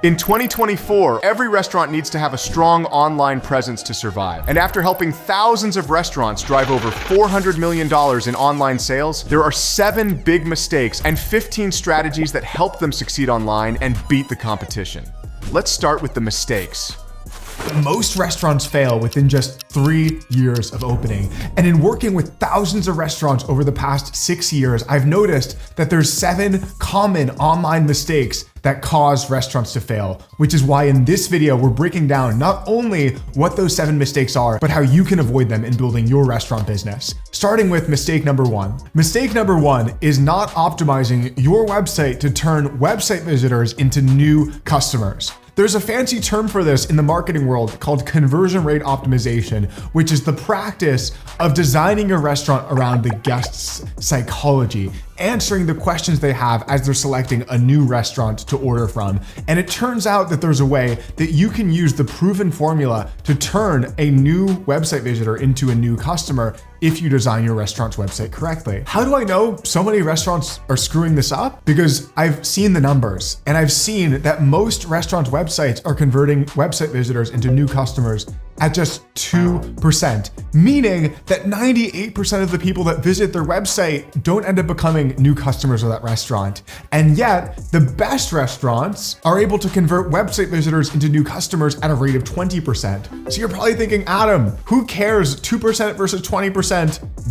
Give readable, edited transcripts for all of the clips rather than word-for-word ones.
In 2024, every restaurant needs to have a strong online presence to survive. And after helping thousands of restaurants drive over $400 million in online sales, there are 7 big mistakes and 15 strategies that help them succeed online and beat the competition. Let's start with the mistakes. Most restaurants fail within just 3 years of opening. And in working with thousands of restaurants over the past 6 years, I've noticed that there's 7 common online mistakes that cause restaurants to fail, which is why in this video, we're breaking down not only what those 7 mistakes are, but how you can avoid them in building your restaurant business. Starting with mistake number 1. Mistake number 1 is not optimizing your website to turn website visitors into new customers. There's a fancy term for this in the marketing world called conversion rate optimization, which is the practice of designing your restaurant around the guest's psychology, answering the questions they have as they're selecting a new restaurant to order from. And it turns out that there's a way that you can use the proven formula to turn a new website visitor into a new customer if you design your restaurant's website correctly. How do I know so many restaurants are screwing this up? Because I've seen the numbers, and I've seen that most restaurants' websites are converting website visitors into new customers at just 2%, meaning that 98% of the people that visit their website don't end up becoming new customers of that restaurant. And yet, the best restaurants are able to convert website visitors into new customers at a rate of 20%. So you're probably thinking, Adam, who cares? 2% versus 20%?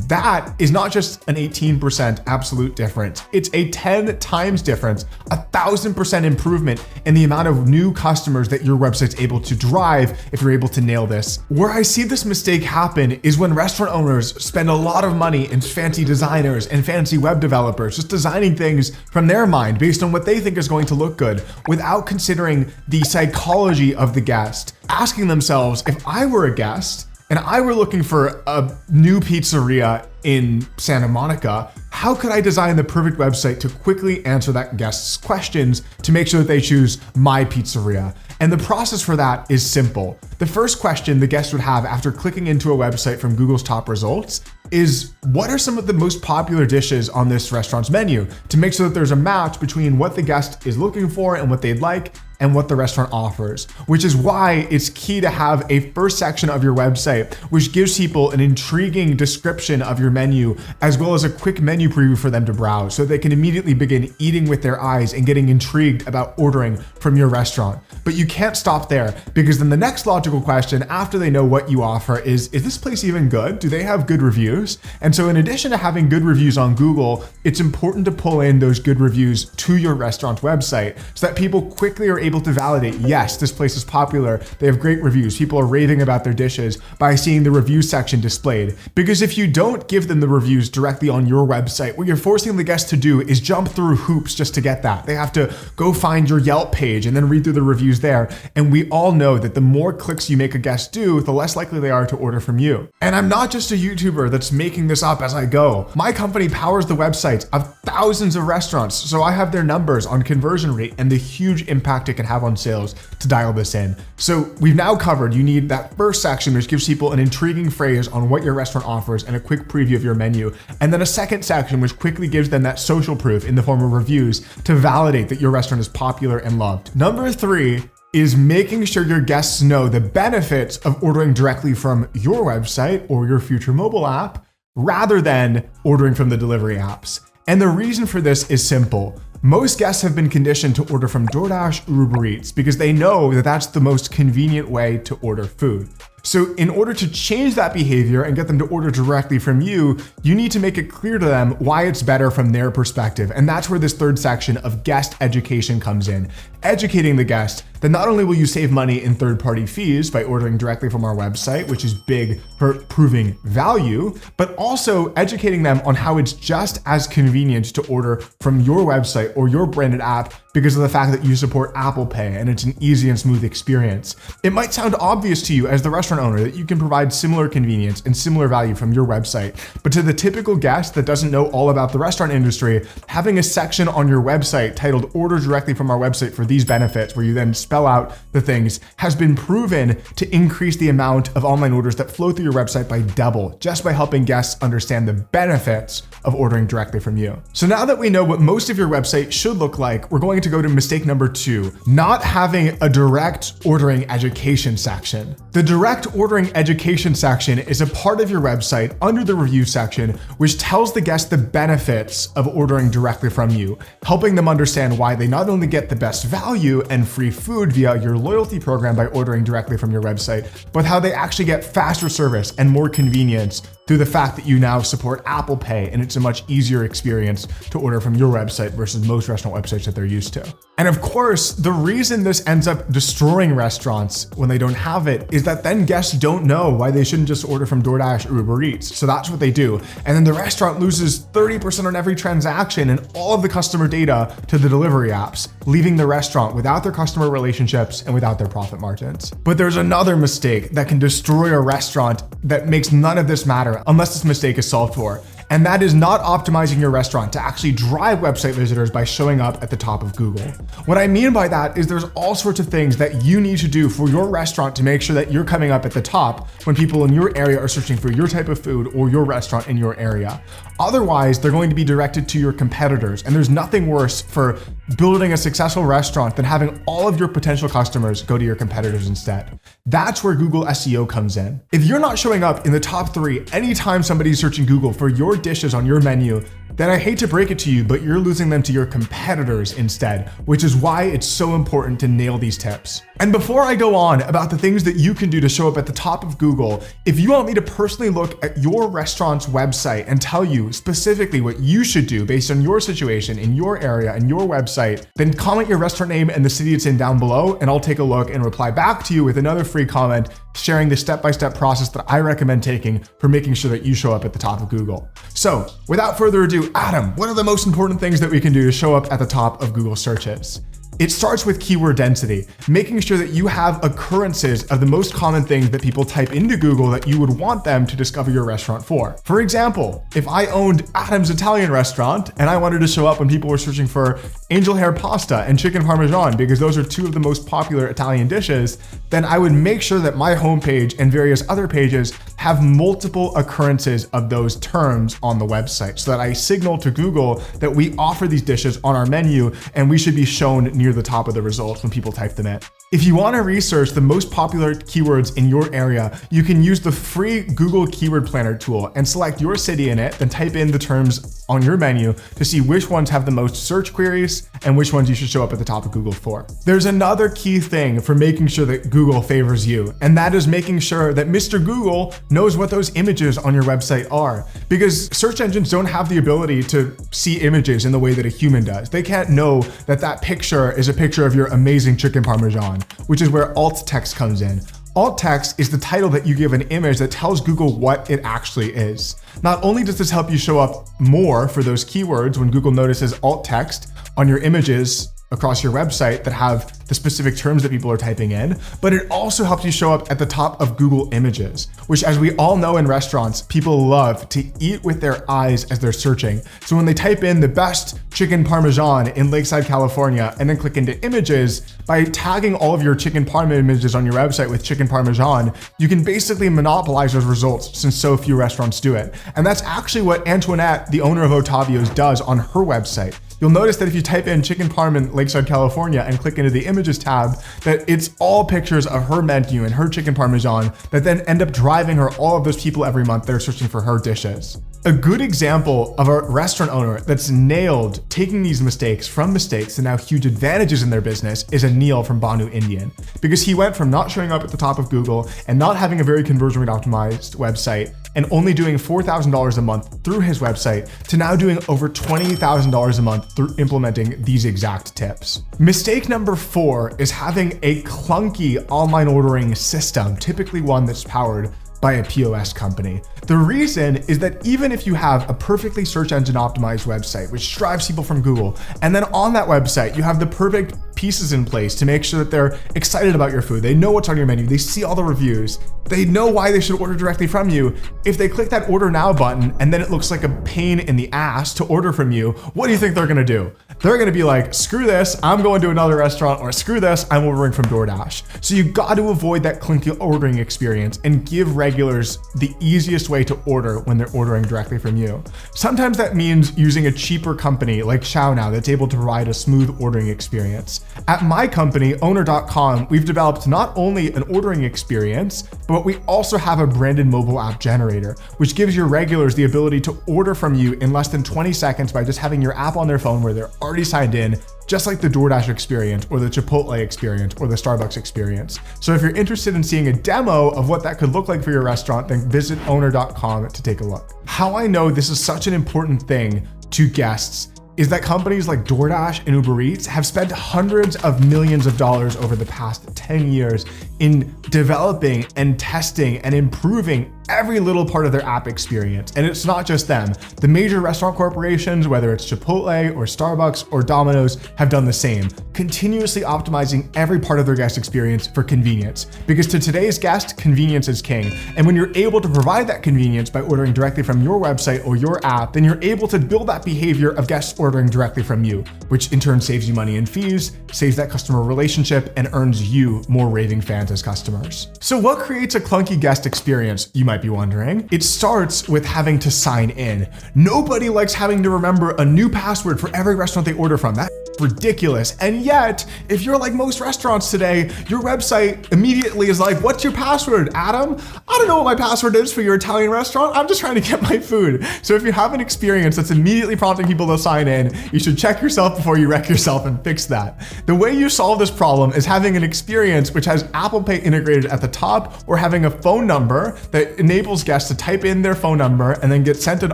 That is not just an 18% absolute difference. It's a 10 times difference, 1,000% improvement in the amount of new customers that your website's able to drive if you're able to nail this. Where I see this mistake happen is when restaurant owners spend a lot of money in fancy designers and fancy web developers just designing things from their mind based on what they think is going to look good without considering the psychology of the guest, asking themselves, if I were a guest and I were looking for a new pizzeria in Santa Monica, how could I design the perfect website to quickly answer that guest's questions to make sure that they choose my pizzeria? And the process for that is simple. The first question the guest would have after clicking into a website from Google's top results is, what are some of the most popular dishes on this restaurant's menu, to make sure that there's a match between what the guest is looking for and what they'd like and what the restaurant offers, which is why it's key to have a first section of your website, which gives people an intriguing description of your menu, as well as a quick menu preview for them to browse so they can immediately begin eating with their eyes and getting intrigued about ordering from your restaurant. But you can't stop there, because then the next logical question after they know what you offer is this place even good? Do they have good reviews? And so in addition to having good reviews on Google, it's important to pull in those good reviews to your restaurant's website so that people quickly are able to validate, yes, this place is popular, they have great reviews, people are raving about their dishes, by seeing the review section displayed. Because if you don't give them the reviews directly on your website, what you're forcing the guests to do is jump through hoops just to get that. They have to go find your Yelp page and then read through the reviews there. And we all know that the more clicks you make a guest do, the less likely they are to order from you. And I'm not just a YouTuber that's making this up as I go. My company powers the websites of thousands of restaurants, so I have their numbers on conversion rate and the huge impact it can have on sales to dial this in. So we've now covered, you need that first section, which gives people an intriguing phrase on what your restaurant offers and a quick preview of your menu. And then a second section, which quickly gives them that social proof in the form of reviews to validate that your restaurant is popular and loved. Number 3 is making sure your guests know the benefits of ordering directly from your website or your future mobile app rather than ordering from the delivery apps. And the reason for this is simple. Most guests have been conditioned to order from DoorDash or Uber Eats because they know that that's the most convenient way to order food. So in order to change that behavior and get them to order directly from you, you need to make it clear to them why it's better from their perspective. And that's where this third section of guest education comes in. Educating the guest that not only will you save money in third-party fees by ordering directly from our website, which is big for proving value, but also educating them on how it's just as convenient to order from your website or your branded app because of the fact that you support Apple Pay and it's an easy and smooth experience. It might sound obvious to you as the restaurant owner that you can provide similar convenience and similar value from your website, but to the typical guest that doesn't know all about the restaurant industry, having a section on your website titled Order Directly from Our Website for these benefits, where you then spell out the things, has been proven to increase the amount of online orders that flow through your website by double, just by helping guests understand the benefits of ordering directly from you. So now that we know what most of your website should look like, we're going to go to mistake number 2, not having a direct ordering education section. The direct ordering education section is a part of your website under the review section, which tells the guests the benefits of ordering directly from you, helping them understand why they not only get the best value and free food via your loyalty program by ordering directly from your website, but how they actually get faster service and more convenience through the fact that you now support Apple Pay, and it's a much easier experience to order from your website versus most restaurant websites that they're used to. And of course, the reason this ends up destroying restaurants when they don't have it is that then guests don't know why they shouldn't just order from DoorDash or Uber Eats. So that's what they do. And then the restaurant loses 30% on every transaction and all of the customer data to the delivery apps, leaving the restaurant without their customer relationships and without their profit margins. But there's another mistake that can destroy a restaurant that makes none of this matter unless this mistake is solved for. And that is not optimizing your restaurant to actually drive website visitors by showing up at the top of Google. What I mean by that is there's all sorts of things that you need to do for your restaurant to make sure that you're coming up at the top when people in your area are searching for your type of food or your restaurant in your area. Otherwise, they're going to be directed to your competitors. And there's nothing worse for building a successful restaurant than having all of your potential customers go to your competitors instead. That's where Google SEO comes in. If you're not showing up in the top 3 anytime somebody's searching Google for your dishes on your menu, then I hate to break it to you, but you're losing them to your competitors instead, which is why it's so important to nail these tips. And before I go on about the things that you can do to show up at the top of Google, if you want me to personally look at your restaurant's website and tell you specifically what you should do based on your situation in your area and your website, then comment your restaurant name and the city it's in down below, and I'll take a look and reply back to you with another free comment sharing the step-by-step process that I recommend taking for making sure that you show up at the top of Google. So without further ado, Adam, what are the most important things that we can do to show up at the top of Google searches? It starts with keyword density, making sure that you have occurrences of the most common things that people type into Google that you would want them to discover your restaurant for. For example, if I owned Adam's Italian restaurant and I wanted to show up when people were searching for angel hair pasta and chicken parmesan, because those are 2 of the most popular Italian dishes, then I would make sure that my homepage and various other pages have multiple occurrences of those terms on the website so that I signal to Google that we offer these dishes on our menu and we should be shown near the top of the results when people type them in. If you want to research the most popular keywords in your area, you can use the free Google Keyword Planner tool and select your city in it, then type in the terms on your menu to see which ones have the most search queries and which ones you should show up at the top of Google for. There's another key thing for making sure that Google favors you, and that is making sure that Mr. Google knows what those images on your website are, because search engines don't have the ability to see images in the way that a human does. They can't know that that picture is a picture of your amazing chicken parmesan, which is where alt text comes in. Alt text is the title that you give an image that tells Google what it actually is. Not only does this help you show up more for those keywords when Google notices alt text on your images across your website that have the specific terms that people are typing in, but it also helps you show up at the top of Google Images, which, as we all know in restaurants, people love to eat with their eyes as they're searching. So when they type in the best chicken parmesan in Lakeside, California, and then click into images, by tagging all of your chicken parm images on your website with chicken parmesan, you can basically monopolize those results since so few restaurants do it. And that's actually what Antoinette, the owner of Ottavio's, does on her website. You'll notice that if you type in chicken parm in Lakeside, California and click into the images tab, that it's all pictures of her menu and her chicken parmesan that then end up driving her all of those people every month that are searching for her dishes. A good example of a restaurant owner that's nailed taking these mistakes from mistakes to now huge advantages in their business is Anil from Banu Indian, because he went from not showing up at the top of Google and not having a very conversion rate optimized website and only doing $4,000 a month through his website to now doing over $20,000 a month through implementing these exact tips. Mistake number 4 is having a clunky online ordering system, typically one that's powered by a POS company. The reason is that even if you have a perfectly search engine optimized website, which drives people from Google, and then on that website, you have the perfect pieces in place to make sure that they're excited about your food. They know what's on your menu. They see all the reviews. They know why they should order directly from you. If they click that order now button and then it looks like a pain in the ass to order from you, what do you think they're gonna do? They're gonna be like, screw this, I'm going to another restaurant, or screw this, I'm ordering from DoorDash. So you got to avoid that clunky ordering experience and give regular regulars the easiest way to order when they're ordering directly from you. Sometimes that means using a cheaper company like Now that's able to provide a smooth ordering experience. At my company, Owner.com, we've developed not only an ordering experience, but we also have a branded mobile app generator, which gives your regulars the ability to order from you in less than 20 seconds by just having your app on their phone where they're already signed in, just like the DoorDash experience or the Chipotle experience or the Starbucks experience. So if you're interested in seeing a demo of what that could look like for your restaurant, then visit Owner.com to take a look. How I know this is such an important thing to guests is that companies like DoorDash and Uber Eats have spent hundreds of millions of dollars over the past 10 years in developing and testing and improving every little part of their app experience. And it's not just them. The major restaurant corporations, whether it's Chipotle or Starbucks or Domino's, have done the same, continuously optimizing every part of their guest experience for convenience. Because to today's guest, convenience is king. And when you're able to provide that convenience by ordering directly from your website or your app, then you're able to build that behavior of guests ordering directly from you, which in turn saves you money in fees, saves that customer relationship, and earns you more raving fans as customers. So what creates a clunky guest experience, you might be wondering? It starts with having to sign in. Nobody likes having to remember a new password for every restaurant they order from. That's ridiculous. And yet, if you're like most restaurants today, your website immediately is like, what's your password, Adam? I don't know what my password is for your Italian restaurant. I'm just trying to get my food. So if you have an experience that's immediately prompting people to sign in, you should check yourself before you wreck yourself and fix that. The way you solve this problem is having an experience which has Apple Pay integrated at the top, or having a phone number that enables guests to type in their phone number and then get sent an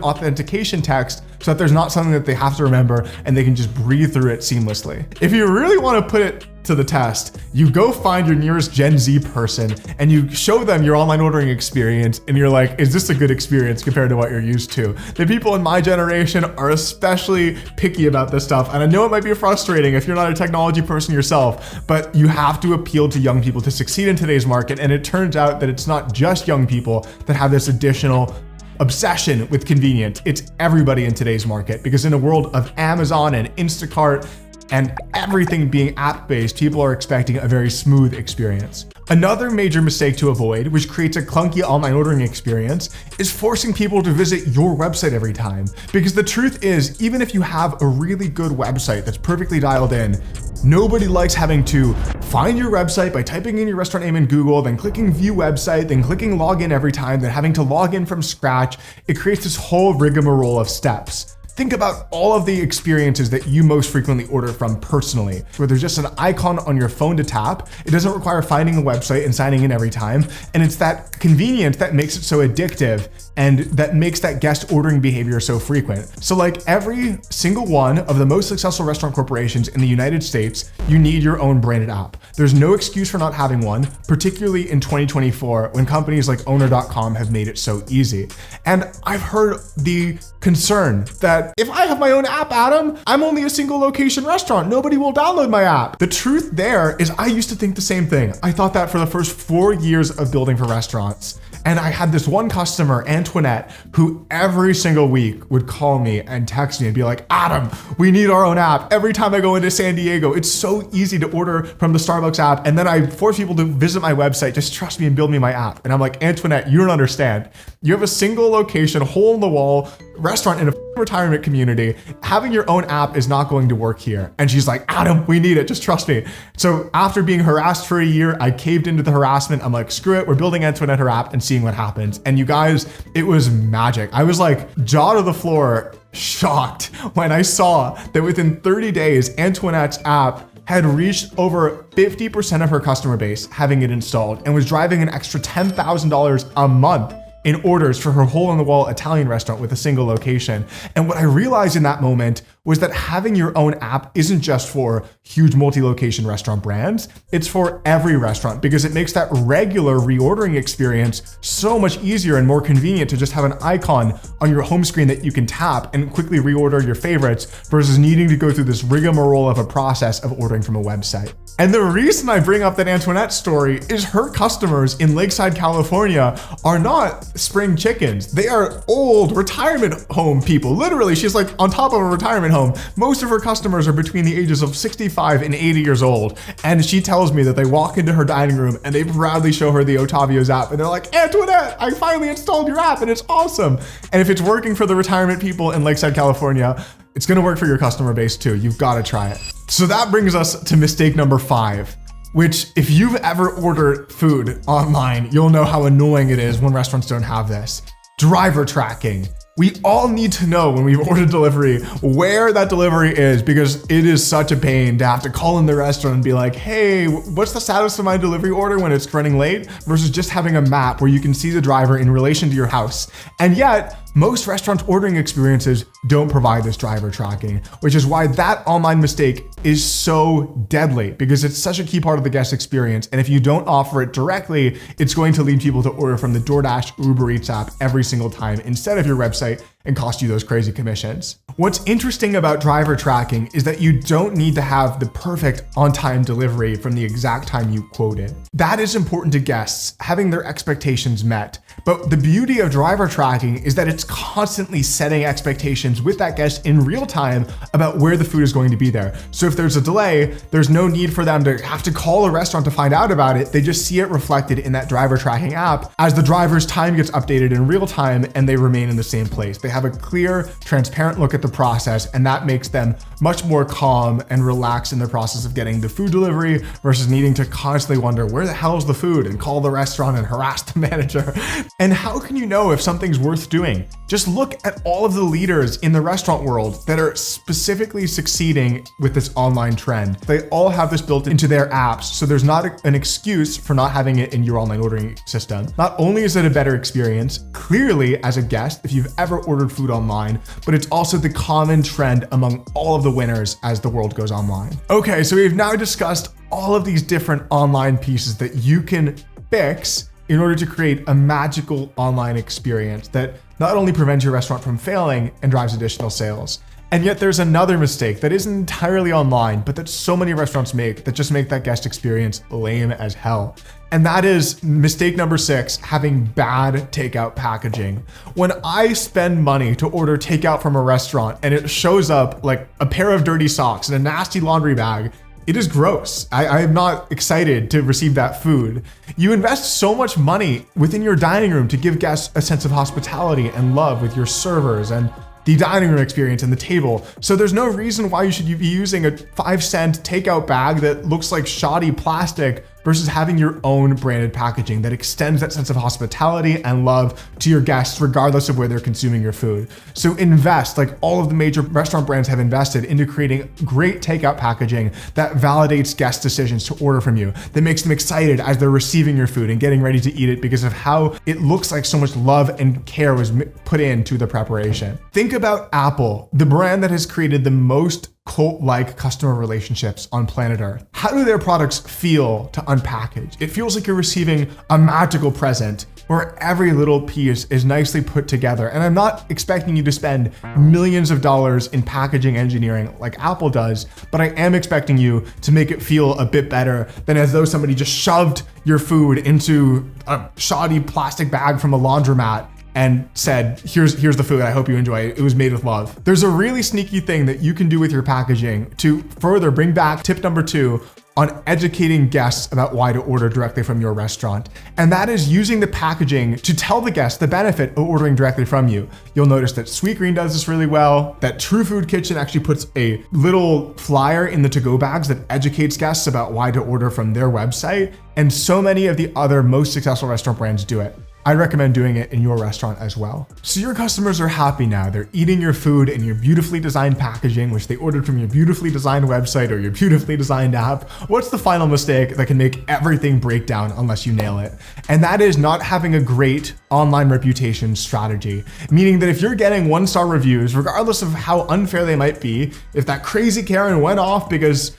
authentication text so that there's not something that they have to remember and they can just breathe through it seamlessly. If you really want to put it to the test, you go find your nearest Gen Z person and you show them your online ordering experience and you're like, is this a good experience compared to what you're used to? The people in my generation are especially picky about this stuff. And I know it might be frustrating if you're not a technology person yourself, but you have to appeal to young people to succeed in today's market. And it turns out that it's not just young people that have this additional obsession with convenience. It's everybody in today's market, because in a world of Amazon and Instacart and everything being app-based, people are expecting a very smooth experience. Another major mistake to avoid, which creates a clunky online ordering experience, is forcing people to visit your website every time. Because the truth is, even if you have a really good website that's perfectly dialed in, nobody likes having to find your website by typing in your restaurant name in Google, then clicking view website, then clicking login every time, then having to log in from scratch. It creates this whole rigmarole of steps. Think about all of the experiences that you most frequently order from personally, where there's just an icon on your phone to tap. It doesn't require finding a website and signing in every time. And it's that convenience that makes it so addictive and that makes that guest ordering behavior so frequent. So like every single one of the most successful restaurant corporations in the United States, you need your own branded app. There's no excuse for not having one, particularly in 2024 when companies like Owner.com have made it so easy. And I've heard the concern that if I have my own app, Adam, I'm only a single location restaurant. Nobody will download my app. The truth there is I used to think the same thing. I thought that for the first 4 years of building for restaurants. And I had this one customer, Antoinette, who every single week would call me and text me and be like, Adam, we need our own app. Every time I go into San Diego, it's so easy to order from the Starbucks app. And then I force people to visit my website, just trust me and build me my app. And I'm like, Antoinette, you don't understand. You have a single location, hole in the wall restaurant in a retirement community. Having your own app is not going to work here. And she's like, Adam, we need it. Just trust me. So after being harassed for a year, I caved into the harassment. I'm like, screw it. We're building Antoinette her app and seeing what happens. And you guys, it was magic. I was like jaw to the floor, shocked when I saw that within 30 days, Antoinette's app had reached over 50% of her customer base having it installed and was driving an extra $10,000 a month in orders for her hole-in-the-wall Italian restaurant with a single location. And what I realized in that moment was that having your own app isn't just for huge multi-location restaurant brands, it's for every restaurant, because it makes that regular reordering experience so much easier and more convenient to just have an icon on your home screen that you can tap and quickly reorder your favorites versus needing to go through this rigmarole of a process of ordering from a website. And the reason I bring up that Antoinette story is her customers in Lakeside, California are not spring chickens. They are old retirement home people. Literally, she's like on top of a retirement retirement home. Most of her customers are between the ages of 65 and 80 years old. And she tells me that they walk into her dining room and they proudly show her the Otavio's app. And they're like, Antoinette, I finally installed your app and it's awesome. And if it's working for the retirement people in Lakeside, California, it's gonna work for your customer base too. You've gotta try it. So that brings us to mistake number 5. Which, if you've ever ordered food online, you'll know how annoying it is when restaurants don't have this. Driver tracking. We all need to know when we've ordered delivery where that delivery is, because it is such a pain to have to call in the restaurant and be like, hey, what's the status of my delivery order when it's running late, versus just having a map where you can see the driver in relation to your house. And yet, most restaurant ordering experiences don't provide this driver tracking, which is why that online mistake is so deadly, because it's such a key part of the guest experience. And if you don't offer it directly, it's going to lead people to order from the DoorDash Uber Eats app every single time instead of your website and cost you those crazy commissions. What's interesting about driver tracking is that you don't need to have the perfect on-time delivery from the exact time you quoted. That is important to guests, having their expectations met. But the beauty of driver tracking is that it's constantly setting expectations with that guest in real time about where the food is going to be there. So if there's a delay, there's no need for them to have to call a restaurant to find out about it. They just see it reflected in that driver tracking app as the driver's time gets updated in real time and they remain in the same place. They have a clear, transparent look at the process, and that makes them much more calm and relaxed in the process of getting the food delivery versus needing to constantly wonder where the hell is the food and call the restaurant and harass the manager. And how can you know if something's worth doing? Just look at all of the leaders in the restaurant world that are specifically succeeding with this online trend. They all have this built into their apps, so there's not an excuse for not having it in your online ordering system. Not only is it a better experience, clearly as a guest, if you've ever ordered food online, but it's also the common trend among all of the winners as the world goes online. Okay, so we've now discussed all of these different online pieces that you can fix in order to create a magical online experience that not only prevents your restaurant from failing and drives additional sales. And yet there's another mistake that isn't entirely online, but that so many restaurants make that just make that guest experience lame as hell. And that is mistake number 6, having bad takeout packaging. When I spend money to order takeout from a restaurant and it shows up like a pair of dirty socks and a nasty laundry bag, it is gross. I am not excited to receive that food. You invest so much money within your dining room to give guests a sense of hospitality and love with your servers and the dining room experience and the table. So there's no reason why you should be using a 5-cent takeout bag that looks like shoddy plastic versus having your own branded packaging that extends that sense of hospitality and love to your guests regardless of where they're consuming your food. So invest, like all of the major restaurant brands have invested, into creating great takeout packaging that validates guest decisions to order from you, that makes them excited as they're receiving your food and getting ready to eat it because of how it looks like so much love and care was put into the preparation. Think about Apple, the brand that has created the most cult-like customer relationships on planet Earth. How do their products feel to unpackage? It feels like you're receiving a magical present where every little piece is nicely put together. And I'm not expecting you to spend millions of dollars in packaging engineering like Apple does, but I am expecting you to make it feel a bit better than as though somebody just shoved your food into a shoddy plastic bag from a laundromat and said, here's the food, I hope you enjoy it. It was made with love. There's a really sneaky thing that you can do with your packaging to further bring back tip number 2 on educating guests about why to order directly from your restaurant. And that is using the packaging to tell the guests the benefit of ordering directly from you. You'll notice that Sweetgreen does this really well, that True Food Kitchen actually puts a little flyer in the to-go bags that educates guests about why to order from their website. And so many of the other most successful restaurant brands do it. I recommend doing it in your restaurant as well. So your customers are happy now. They're eating your food in your beautifully designed packaging, which they ordered from your beautifully designed website or your beautifully designed app. What's the final mistake that can make everything break down unless you nail it? And that is not having a great online reputation strategy. Meaning that if you're getting 1-star reviews, regardless of how unfair they might be, if that crazy Karen went off because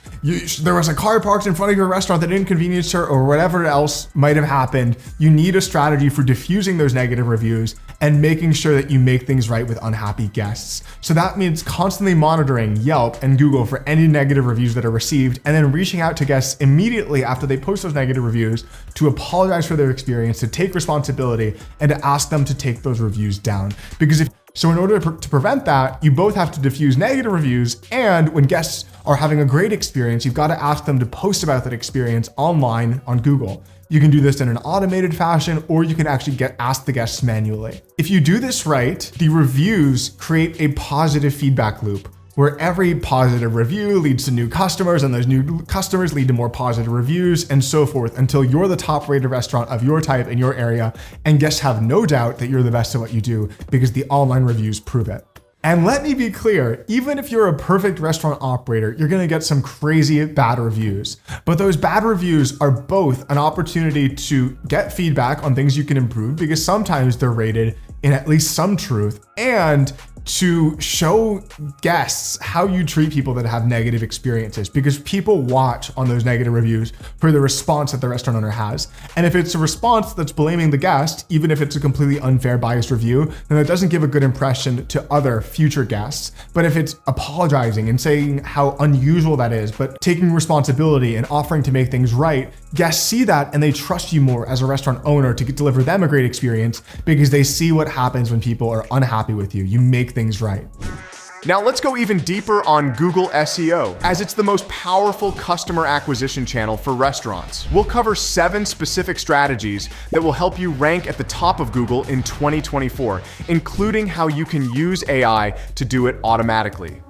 there was a car parked in front of your restaurant that inconvenienced her or whatever else might have happened, you need a strategy for diffusing those negative reviews and making sure that you make things right with unhappy guests. So that means constantly monitoring Yelp and Google for any negative reviews that are received, and then reaching out to guests immediately after they post those negative reviews to apologize for their experience, to take responsibility, and to ask them to take those reviews down. Because if So in order to prevent that, you both have to diffuse negative reviews, and when guests are having a great experience, you've got to ask them to post about that experience online on Google. You can do this in an automated fashion, or you can actually ask the guests manually. If you do this right, the reviews create a positive feedback loop where every positive review leads to new customers, and those new customers lead to more positive reviews, and so forth, until you're the top rated restaurant of your type in your area, and guests have no doubt that you're the best at what you do because the online reviews prove it. And let me be clear, even if you're a perfect restaurant operator, you're gonna get some crazy bad reviews. But those bad reviews are both an opportunity to get feedback on things you can improve, because sometimes they're rated in at least some truth, and to show guests how you treat people that have negative experiences, because people watch on those negative reviews for the response that the restaurant owner has. And if it's a response that's blaming the guest, even if it's a completely unfair, biased review, then it doesn't give a good impression to other future guests. But if it's apologizing and saying how unusual that is, but taking responsibility and offering to make things right, guests see that and they trust you more as a restaurant owner to deliver them a great experience, because they see what happens when people are unhappy with you. You make things right. Now let's go even deeper on Google SEO, as it's the most powerful customer acquisition channel for restaurants. We'll cover 7 specific strategies that will help you rank at the top of Google in 2024, including how you can use AI to do it automatically.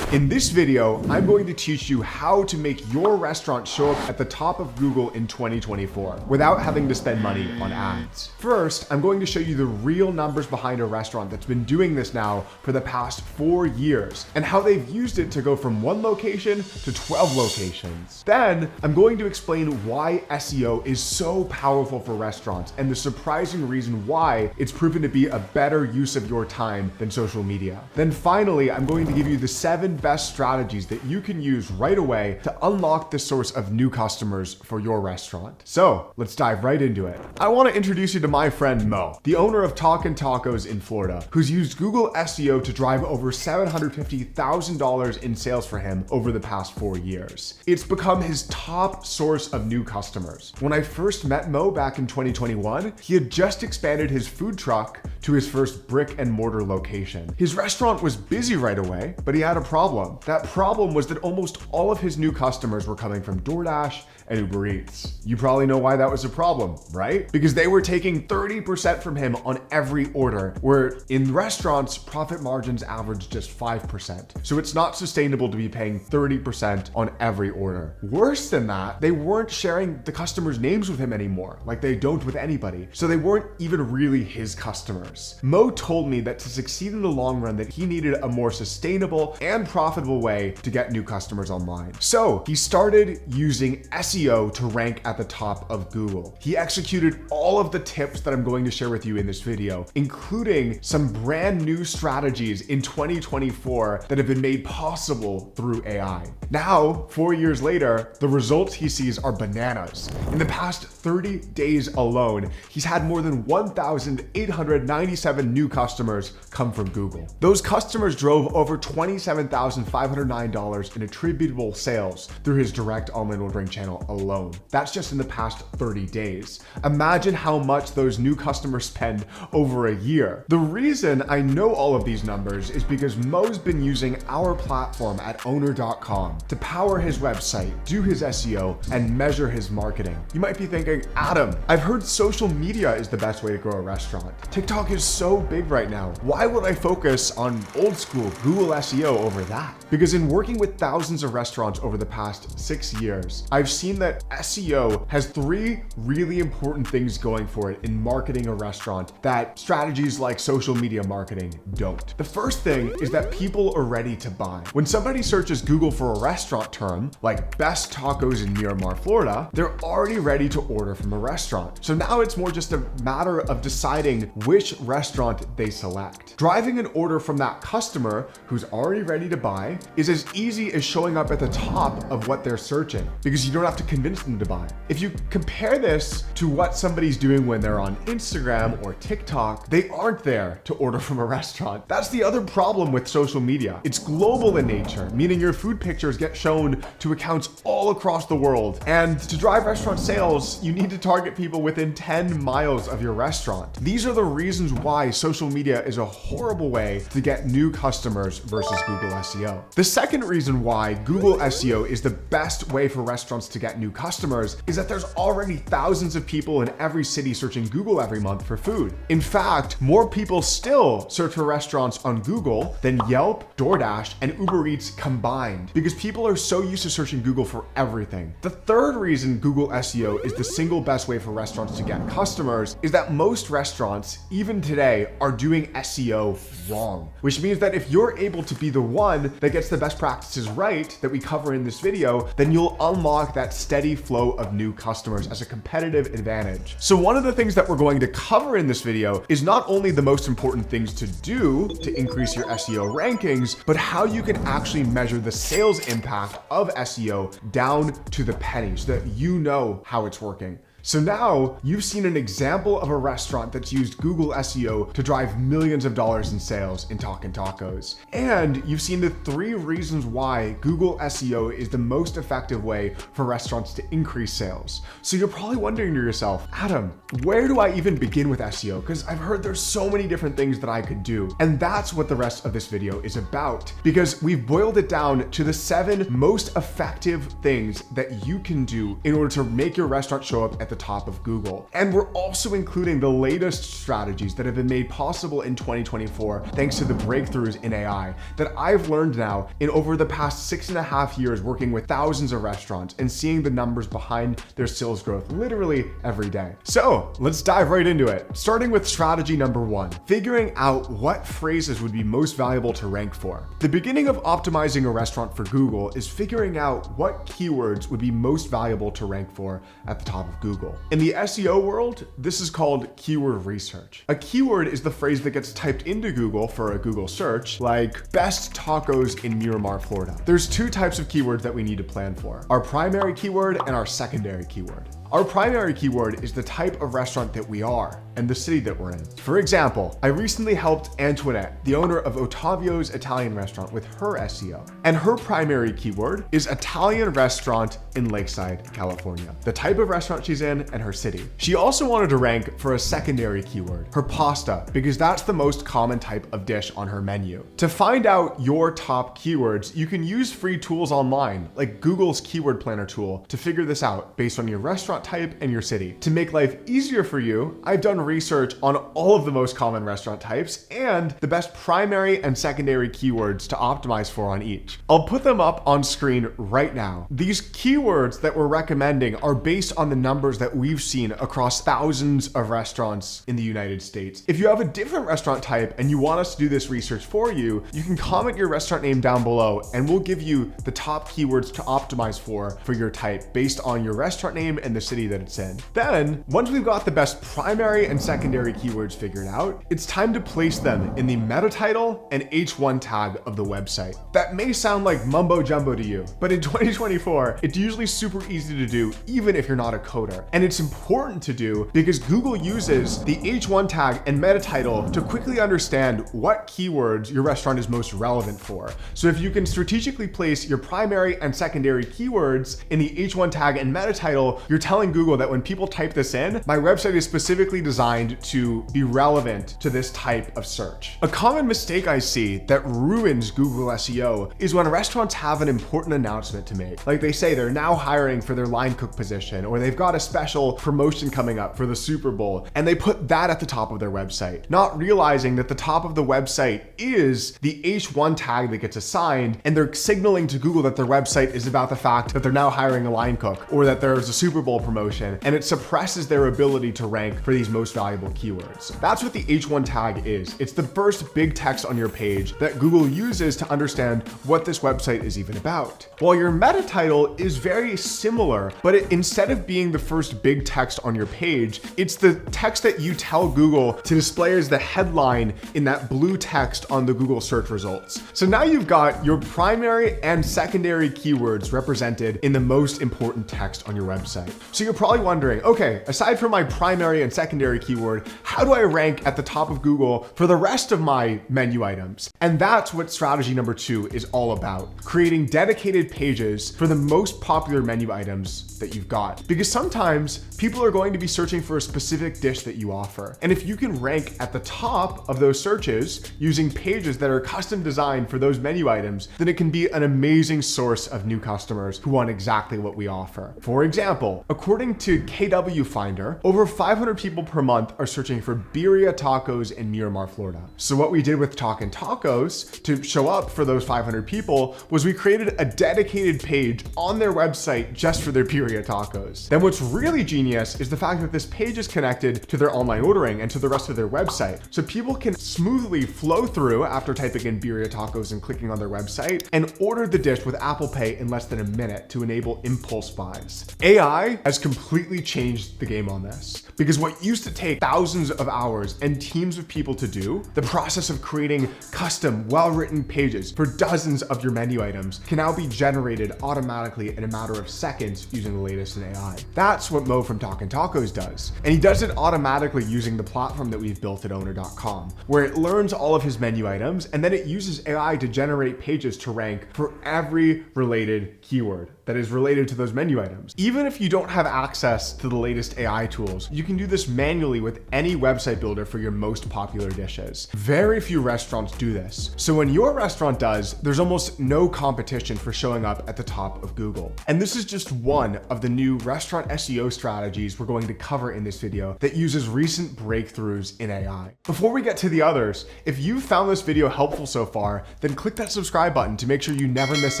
In this video, I'm going to teach you how to make your restaurant show up at the top of Google in 2024 without having to spend money on ads. First, I'm going to show you the real numbers behind a restaurant that's been doing this now for the past 4 years, and how they've used it to go from 1 location to 12 locations. Then, I'm going to explain why SEO is so powerful for restaurants, and the surprising reason why it's proven to be a better use of your time than social media. Then finally, I'm going to give you the 7 best strategies that you can use right away to unlock the source of new customers for your restaurant. So let's dive right into it. I want to introduce you to my friend Mo, the owner of Talkin' Tacos in Florida, who's used Google SEO to drive over $750,000 in sales for him over the past 4 years. It's become his top source of new customers. When I first met Mo back in 2021, he had just expanded his food truck to his first brick and mortar location. His restaurant was busy right away, but he had a problem. That problem was that almost all of his new customers were coming from DoorDash and Uber Eats. You probably know why that was a problem, right? Because they were taking 30% from him on every order, where in restaurants, profit margins average just 5%. So it's not sustainable to be paying 30% on every order. Worse than that, they weren't sharing the customers' names with him anymore, like they don't with anybody. So they weren't even really his customers. Mo told me that to succeed in the long run, that he needed a more sustainable and profitable way to get new customers online. So he started using SEO to rank at the top of Google. He executed all of the tips that I'm going to share with you in this video, including some brand new strategies in 2024 that have been made possible through AI. Now, 4 years later, the results he sees are bananas. In the past 30 days alone, he's had more than 1,897 new customers come from Google. Those customers drove over $27,509 in attributable sales through his direct online ordering channel alone. That's just in the past 30 days. Imagine how much those new customers spend over a year. The reason I know all of these numbers is because Mo's been using our platform at Owner.com to power his website, do his SEO, and measure his marketing. You might be thinking, Adam, I've heard social media is the best way to grow a restaurant. TikTok is so big right now. Why would I focus on old school Google SEO over that? Because in working with thousands of restaurants over the past 6 years, I've seen that SEO has 3 really important things going for it in marketing a restaurant that strategies like social media marketing don't. The first thing is that people are ready to buy. When somebody searches Google for a restaurant term, like best tacos in Miramar, Florida, they're already ready to order from a restaurant. So now it's more just a matter of deciding which restaurant they select. Driving an order from that customer who's already ready to buy is as easy as showing up at the top of what they're searching, because you don't have to to convince them to buy. If you compare this to what somebody's doing when they're on Instagram or TikTok, they aren't there to order from a restaurant. That's the other problem with social media. It's global in nature, meaning your food pictures get shown to accounts all across the world. And to drive restaurant sales, you need to target people within 10 miles of your restaurant. These are the reasons why social media is a horrible way to get new customers versus Google SEO. The second reason why Google SEO is the best way for restaurants to get new customers is that there's already thousands of people in every city searching Google every month for food. In fact, more people still search for restaurants on Google than Yelp, DoorDash, and Uber Eats combined, because people are so used to searching Google for everything. The third reason Google SEO is the single best way for restaurants to get customers is that most restaurants, even today, are doing SEO wrong, which means that if you're able to be the one that gets the best practices right that we cover in this video, then you'll unlock that steady flow of new customers as a competitive advantage. So one of the things that we're going to cover in this video is not only the most important things to do to increase your SEO rankings, but how you can actually measure the sales impact of SEO down to the penny so that you know how it's working. So now you've seen an example of a restaurant that's used Google SEO to drive millions of dollars in sales in Talkin' Tacos. And you've seen the 3 reasons why Google SEO is the most effective way for restaurants to increase sales. So you're probably wondering to yourself, Adam, where do I even begin with SEO? Because I've heard there's so many different things that I could do. And that's what the rest of this video is about, because we've boiled it down to the 7 most effective things that you can do in order to make your restaurant show up at the top of Google. And we're also including the latest strategies that have been made possible in 2024 thanks to the breakthroughs in AI that I've learned now in over the past 6.5 years working with thousands of restaurants and seeing the numbers behind their sales growth literally every day. So let's dive right into it. Starting with strategy number 1, figuring out what phrases would be most valuable to rank for. The beginning of optimizing a restaurant for Google is figuring out what keywords would be most valuable to rank for at the top of Google. In the SEO world, this is called keyword research. A keyword is the phrase that gets typed into Google for a Google search, like best tacos in Miramar, Florida. There's 2 types of keywords that we need to plan for: our primary keyword and our secondary keyword. Our primary keyword is the type of restaurant that we are and the city that we're in. For example, I recently helped Antoinette, the owner of Ottavio's Italian restaurant, with her SEO. And her primary keyword is Italian restaurant in Lakeside, California, the type of restaurant she's in and her city. She also wanted to rank for a secondary keyword, her pasta, because that's the most common type of dish on her menu. To find out your top keywords, you can use free tools online, like Google's Keyword Planner tool, to figure this out based on your restaurant type and your city. To make life easier for you, I've done research on all of the most common restaurant types and the best primary and secondary keywords to optimize for on each. I'll put them up on screen right now. These keywords that we're recommending are based on the numbers that we've seen across thousands of restaurants in the United States. If you have a different restaurant type and you want us to do this research for you, you can comment your restaurant name down below and we'll give you the top keywords to optimize for your type based on your restaurant name and the city that it's in. Then, once we've got the best primary and secondary keywords figured out, it's time to place them in the meta title and H1 tag of the website. That may sound like mumbo jumbo to you, but in 2024, it's usually super easy to do even if you're not a coder. And it's important to do because Google uses the H1 tag and meta title to quickly understand what keywords your restaurant is most relevant for. So if you can strategically place your primary and secondary keywords in the H1 tag and meta title, you're telling Google that when people type this in, my website is specifically designed to be relevant to this type of search. A common mistake I see that ruins Google SEO is when restaurants have an important announcement to make. Like they say they're now hiring for their line cook position, or they've got a special promotion coming up for the Super Bowl, and they put that at the top of their website, not realizing that the top of the website is the H1 tag that gets assigned, and they're signaling to Google that their website is about the fact that they're now hiring a line cook, or that there's a Super Bowl promotion, and it suppresses their ability to rank for these most valuable keywords. That's what the H1 tag is. It's the first big text on your page that Google uses to understand what this website is even about. While your meta title is very similar, but instead of being the first big text on your page, it's the text that you tell Google to display as the headline in that blue text on the Google search results. So now you've got your primary and secondary keywords represented in the most important text on your website. So you're probably wondering, okay, aside from my primary and secondary keyword, how do I rank at the top of Google for the rest of my menu items? And that's what strategy number 2 is all about, creating dedicated pages for the most popular menu items that you've got. Because sometimes people are going to be searching for a specific dish that you offer. And if you can rank at the top of those searches using pages that are custom designed for those menu items, then it can be an amazing source of new customers who want exactly what we offer. For example, according to KW Finder, over 500 people per month are searching for birria tacos in Miramar, Florida. So what we did with Talkin' Tacos to show up for those 500 people was we created a dedicated page on their website just for their birria tacos. Then what's really genius is the fact that this page is connected to their online ordering and to the rest of their website. So people can smoothly flow through after typing in birria tacos and clicking on their website and order the dish with Apple Pay in less than a minute to enable impulse buys. AI has completely changed the game on this, because what used to take thousands of hours and teams of people to do, the process of creating custom, well-written pages for dozens of your menu items can now be generated automatically in a matter of seconds using the latest in AI. That's what Mo from Talkin' Tacos does. And he does it automatically using the platform that we've built at Owner.com, where it learns all of his menu items and then it uses AI to generate pages to rank for every related keyword that is related to those menu items. Even if you don't have access to the latest AI tools, you can do this manually with any website builder for your most popular dishes. Very few restaurants do this. So when your restaurant does, there's almost no competition for showing up at the top of Google. And this is just one of the new restaurant SEO strategies we're going to cover in this video that uses recent breakthroughs in AI. Before we get to the others, if you found this video helpful so far, then click that subscribe button to make sure you never miss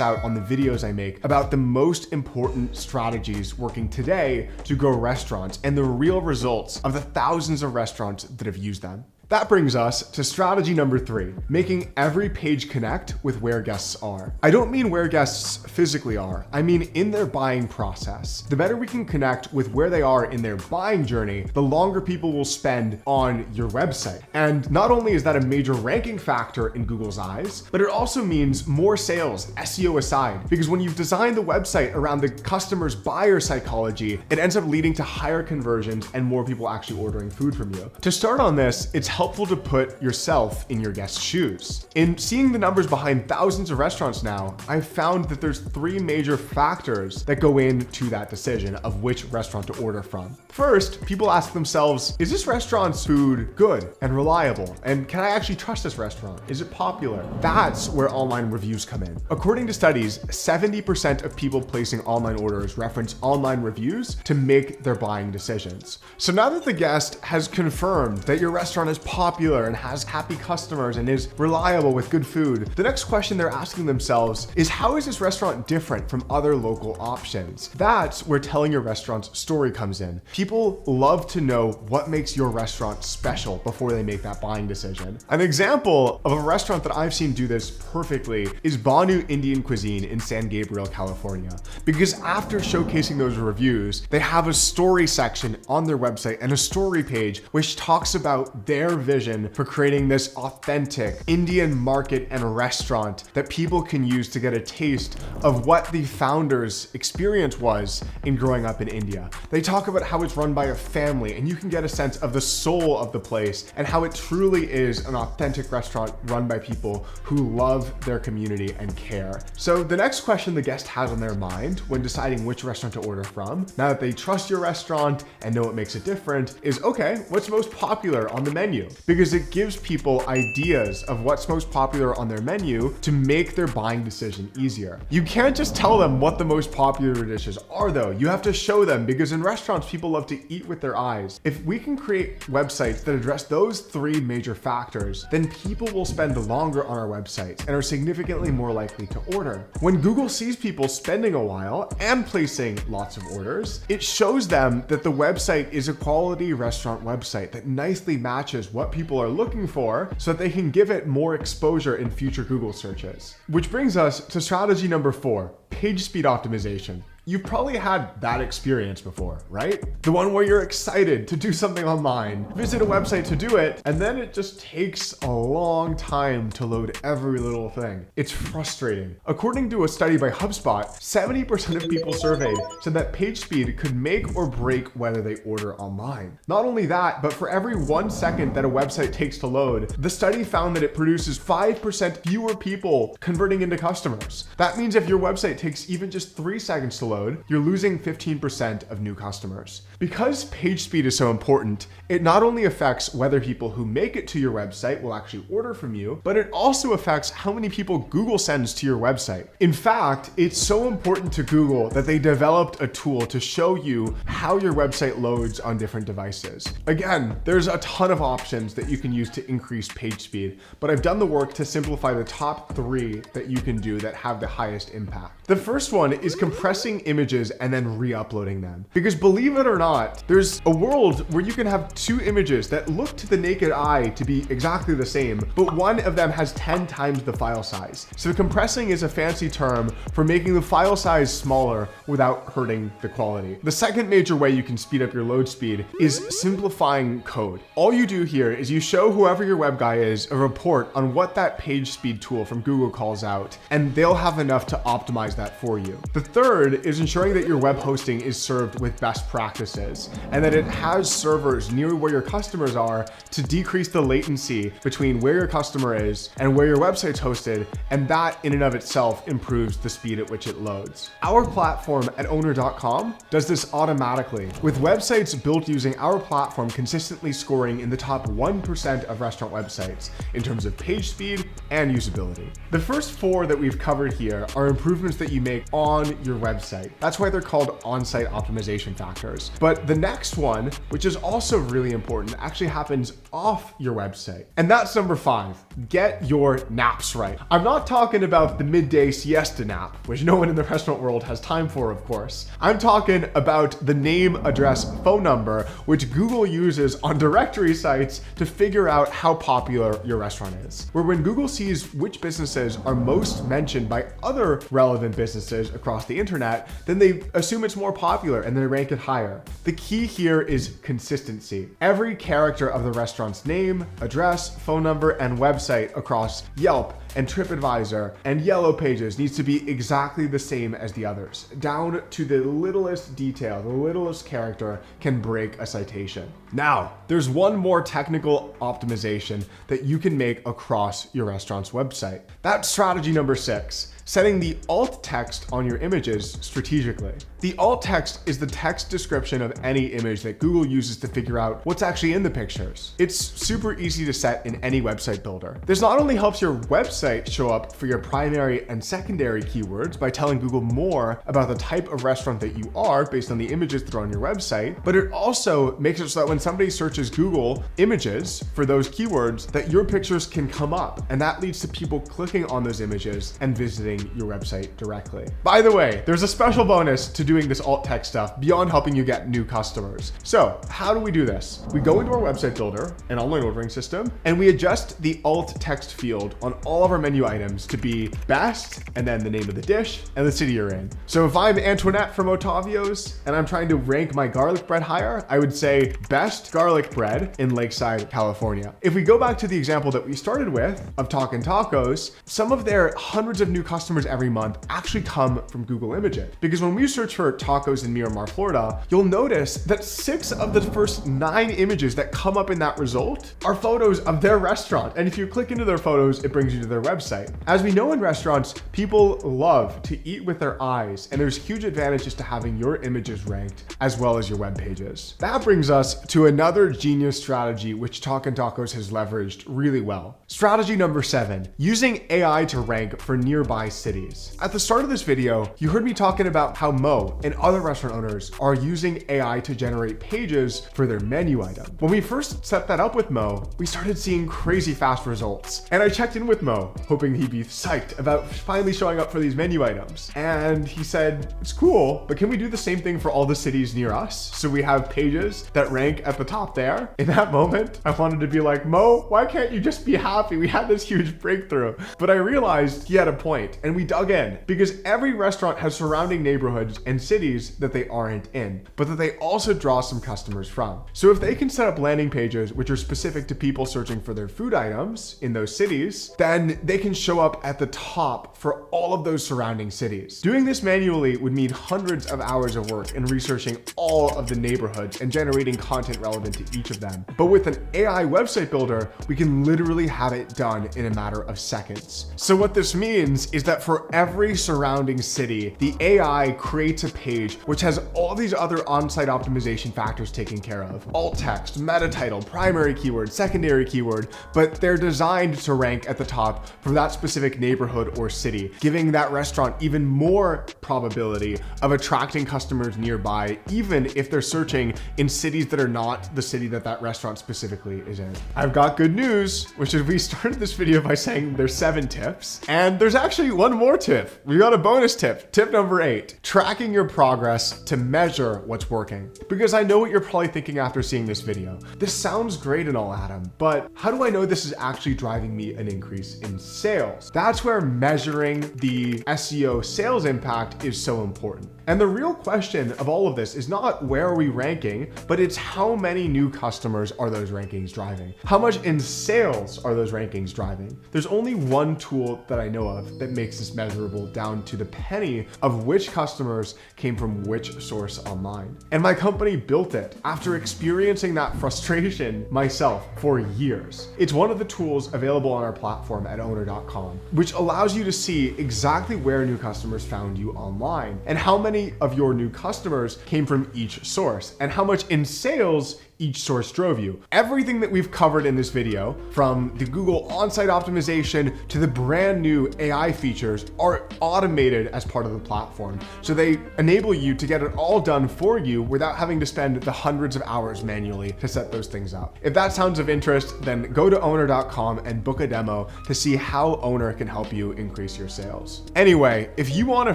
out on the videos I make about the most important strategies working today to grow restaurants and the real results of the thousands of restaurants that have used them. That brings us to strategy number 3, making every page connect with where guests are. I don't mean where guests physically are, I mean in their buying process. The better we can connect with where they are in their buying journey, the longer people will spend on your website. And not only is that a major ranking factor in Google's eyes, but it also means more sales, SEO aside, because when you've designed the website around the customer's buyer psychology, it ends up leading to higher conversions and more people actually ordering food from you. To start on this, it's helpful to put yourself in your guest's shoes. In seeing the numbers behind thousands of restaurants now, I've found that there's 3 major factors that go into that decision of which restaurant to order from. First, people ask themselves, is this restaurant's food good and reliable? And can I actually trust this restaurant? Is it popular? That's where online reviews come in. According to studies, 70% of people placing online orders reference online reviews to make their buying decisions. So now that the guest has confirmed that your restaurant is popular and has happy customers and is reliable with good food, the next question they're asking themselves is, how is this restaurant different from other local options? That's where telling your restaurant's story comes in. People love to know what makes your restaurant special before they make that buying decision. An example of a restaurant that I've seen do this perfectly is Banu Indian Cuisine in San Gabriel, California. Because after showcasing those reviews, they have a story section on their website and a story page which talks about their vision for creating this authentic Indian market and restaurant that people can use to get a taste of what the founders' experience was in growing up in India. They talk about how it's run by a family, and you can get a sense of the soul of the place and how it truly is an authentic restaurant run by people who love their community and care. So the next question the guest has on their mind when deciding which restaurant to order from, now that they trust your restaurant and know what makes it different, is, okay, what's most popular on the menu? menu, because it gives people ideas of what's most popular on their menu to make their buying decision easier. You can't just tell them what the most popular dishes are though. You have to show them, because in restaurants, people love to eat with their eyes. If we can create websites that address those three major factors, then people will spend longer on our websites and are significantly more likely to order. When Google sees people spending a while and placing lots of orders, it shows them that the website is a quality restaurant website that nicely matches what people are looking for so that they can give it more exposure in future Google searches. Which brings us to strategy number 4, page speed optimization. You've probably had that experience before, right? The one where you're excited to do something online, visit a website to do it, and then it just takes a long time to load every little thing. It's frustrating. According to a study by HubSpot, 70% of people surveyed said that page speed could make or break whether they order online. Not only that, but for every 1 second that a website takes to load, the study found that it produces 5% fewer people converting into customers. That means if your website takes even just 3 seconds to load, you're losing 15% of new customers. Because page speed is so important, it not only affects whether people who make it to your website will actually order from you, but it also affects how many people Google sends to your website. In fact, it's so important to Google that they developed a tool to show you how your website loads on different devices. Again, there's a ton of options that you can use to increase page speed, but I've done the work to simplify the top 3 that you can do that have the highest impact. The first one is compressing images and then re-uploading them. Because believe it or not, there's a world where you can have 2 images that look to the naked eye to be exactly the same, but one of them has 10 times the file size. So compressing is a fancy term for making the file size smaller without hurting the quality. The second major way you can speed up your load speed is simplifying code. All you do here is you show whoever your web guy is a report on what that page speed tool from Google calls out, and they'll have enough to optimize that for you. The third is ensuring that your web hosting is served with best practices and that it has servers near where your customers are to decrease the latency between where your customer is and where your website's hosted, and that in and of itself improves the speed at which it loads. Our platform at Owner.com does this automatically, with websites built using our platform consistently scoring in the top 1% of restaurant websites in terms of page speed and usability. The first 4 that we've covered here are improvements that you make on your website. That's why they're called on-site optimization factors. But the next one, which is also really important, actually happens off your website. And that's number 5, get your naps right. I'm not talking about the midday siesta nap, which no one in the restaurant world has time for, of course. I'm talking about the name, address, phone number, which Google uses on directory sites to figure out how popular your restaurant is. Where when Google sees which businesses are most mentioned by other relevant businesses across the internet, then they assume it's more popular and they rank it higher. The key here is consistency. Every character of the restaurant's name, address, phone number, and website across Yelp and TripAdvisor and Yellow Pages needs to be exactly the same as the others. Down to the littlest detail, the littlest character can break a citation. Now, there's one more technical optimization that you can make across your restaurant's website. That's strategy number 6. Setting the alt text on your images strategically. The alt text is the text description of any image that Google uses to figure out what's actually in the pictures. It's super easy to set in any website builder. This not only helps your website show up for your primary and secondary keywords by telling Google more about the type of restaurant that you are based on the images that are on your website, but it also makes it so that when somebody searches Google images for those keywords, that your pictures can come up, and that leads to people clicking on those images and visiting your website directly. By the way, there's a special bonus to doing this alt text stuff beyond helping you get new customers. So how do we do this? We go into our website builder, an online ordering system, and we adjust the alt text field on all of our menu items to be best, and then the name of the dish and the city you're in. So if I'm Antoinette from Otavio's and I'm trying to rank my garlic bread higher, I would say best garlic bread in Lakeside, California. If we go back to the example that we started with of Talkin' Tacos, some of their hundreds of new customers every month actually come from Google Images. Because when we search for tacos in Miramar, Florida, you'll notice that 6 of the first 9 images that come up in that result are photos of their restaurant. And if you click into their photos, it brings you to their website. As we know in restaurants, people love to eat with their eyes, and there's huge advantages to having your images ranked as well as your web pages. That brings us to another genius strategy which Talkin' Tacos has leveraged really well. Strategy number 7, using AI to rank for nearby cities. At the start of this video, you heard me talking about how Mo and other restaurant owners are using AI to generate pages for their menu item. When we first set that up with Mo, we started seeing crazy fast results. And I checked in with Mo, hoping he'd be psyched about finally showing up for these menu items. And he said, it's cool, but can we do the same thing for all the cities near us? So we have pages that rank at the top there. In that moment, I wanted to be like, Mo, why can't you just be happy? We had this huge breakthrough. But I realized he had a point, and we dug in, because every restaurant has surrounding neighborhoods and cities that they aren't in, but that they also draw some customers from. So if they can set up landing pages which are specific to people searching for their food items in those cities, then they can show up at the top for all of those surrounding cities. Doing this manually would mean hundreds of hours of work in researching all of the neighborhoods and generating content relevant to each of them. But with an AI website builder, we can literally have it done in a matter of seconds. So what this means is that for every surrounding city, the AI creates a page which has all these other on-site optimization factors taken care of. Alt text, meta title, primary keyword, secondary keyword, but they're designed to rank at the top for that specific neighborhood or city, giving that restaurant even more probability of attracting customers nearby, even if they're searching in cities that are not the city that that restaurant specifically is in. I've got good news, which is we started this video by saying there's 7 tips, and there's actually one more tip. We got a bonus tip. Tip number 8, tracking your progress to measure what's working. Because I know what you're probably thinking after seeing this video. This sounds great and all, Adam, but how do I know this is actually driving me an increase in sales? That's where measuring the SEO sales impact is so important. And the real question of all of this is not where are we ranking, but it's how many new customers are those rankings driving? How much in sales are those rankings driving? There's only one tool that I know of that makes this measurable down to the penny of which customers came from which source online. And my company built it after experiencing that frustration myself for years. It's one of the tools available on our platform at Owner.com, which allows you to see exactly where new customers found you online and how many of your new customers came from each source and how much in sales each source drove you. Everything that we've covered in this video, from the Google on-site optimization to the brand new AI features, are automated as part of the platform. So they enable you to get it all done for you without having to spend the hundreds of hours manually to set those things up. If that sounds of interest, then go to Owner.com and book a demo to see how Owner can help you increase your sales. Anyway, if you want a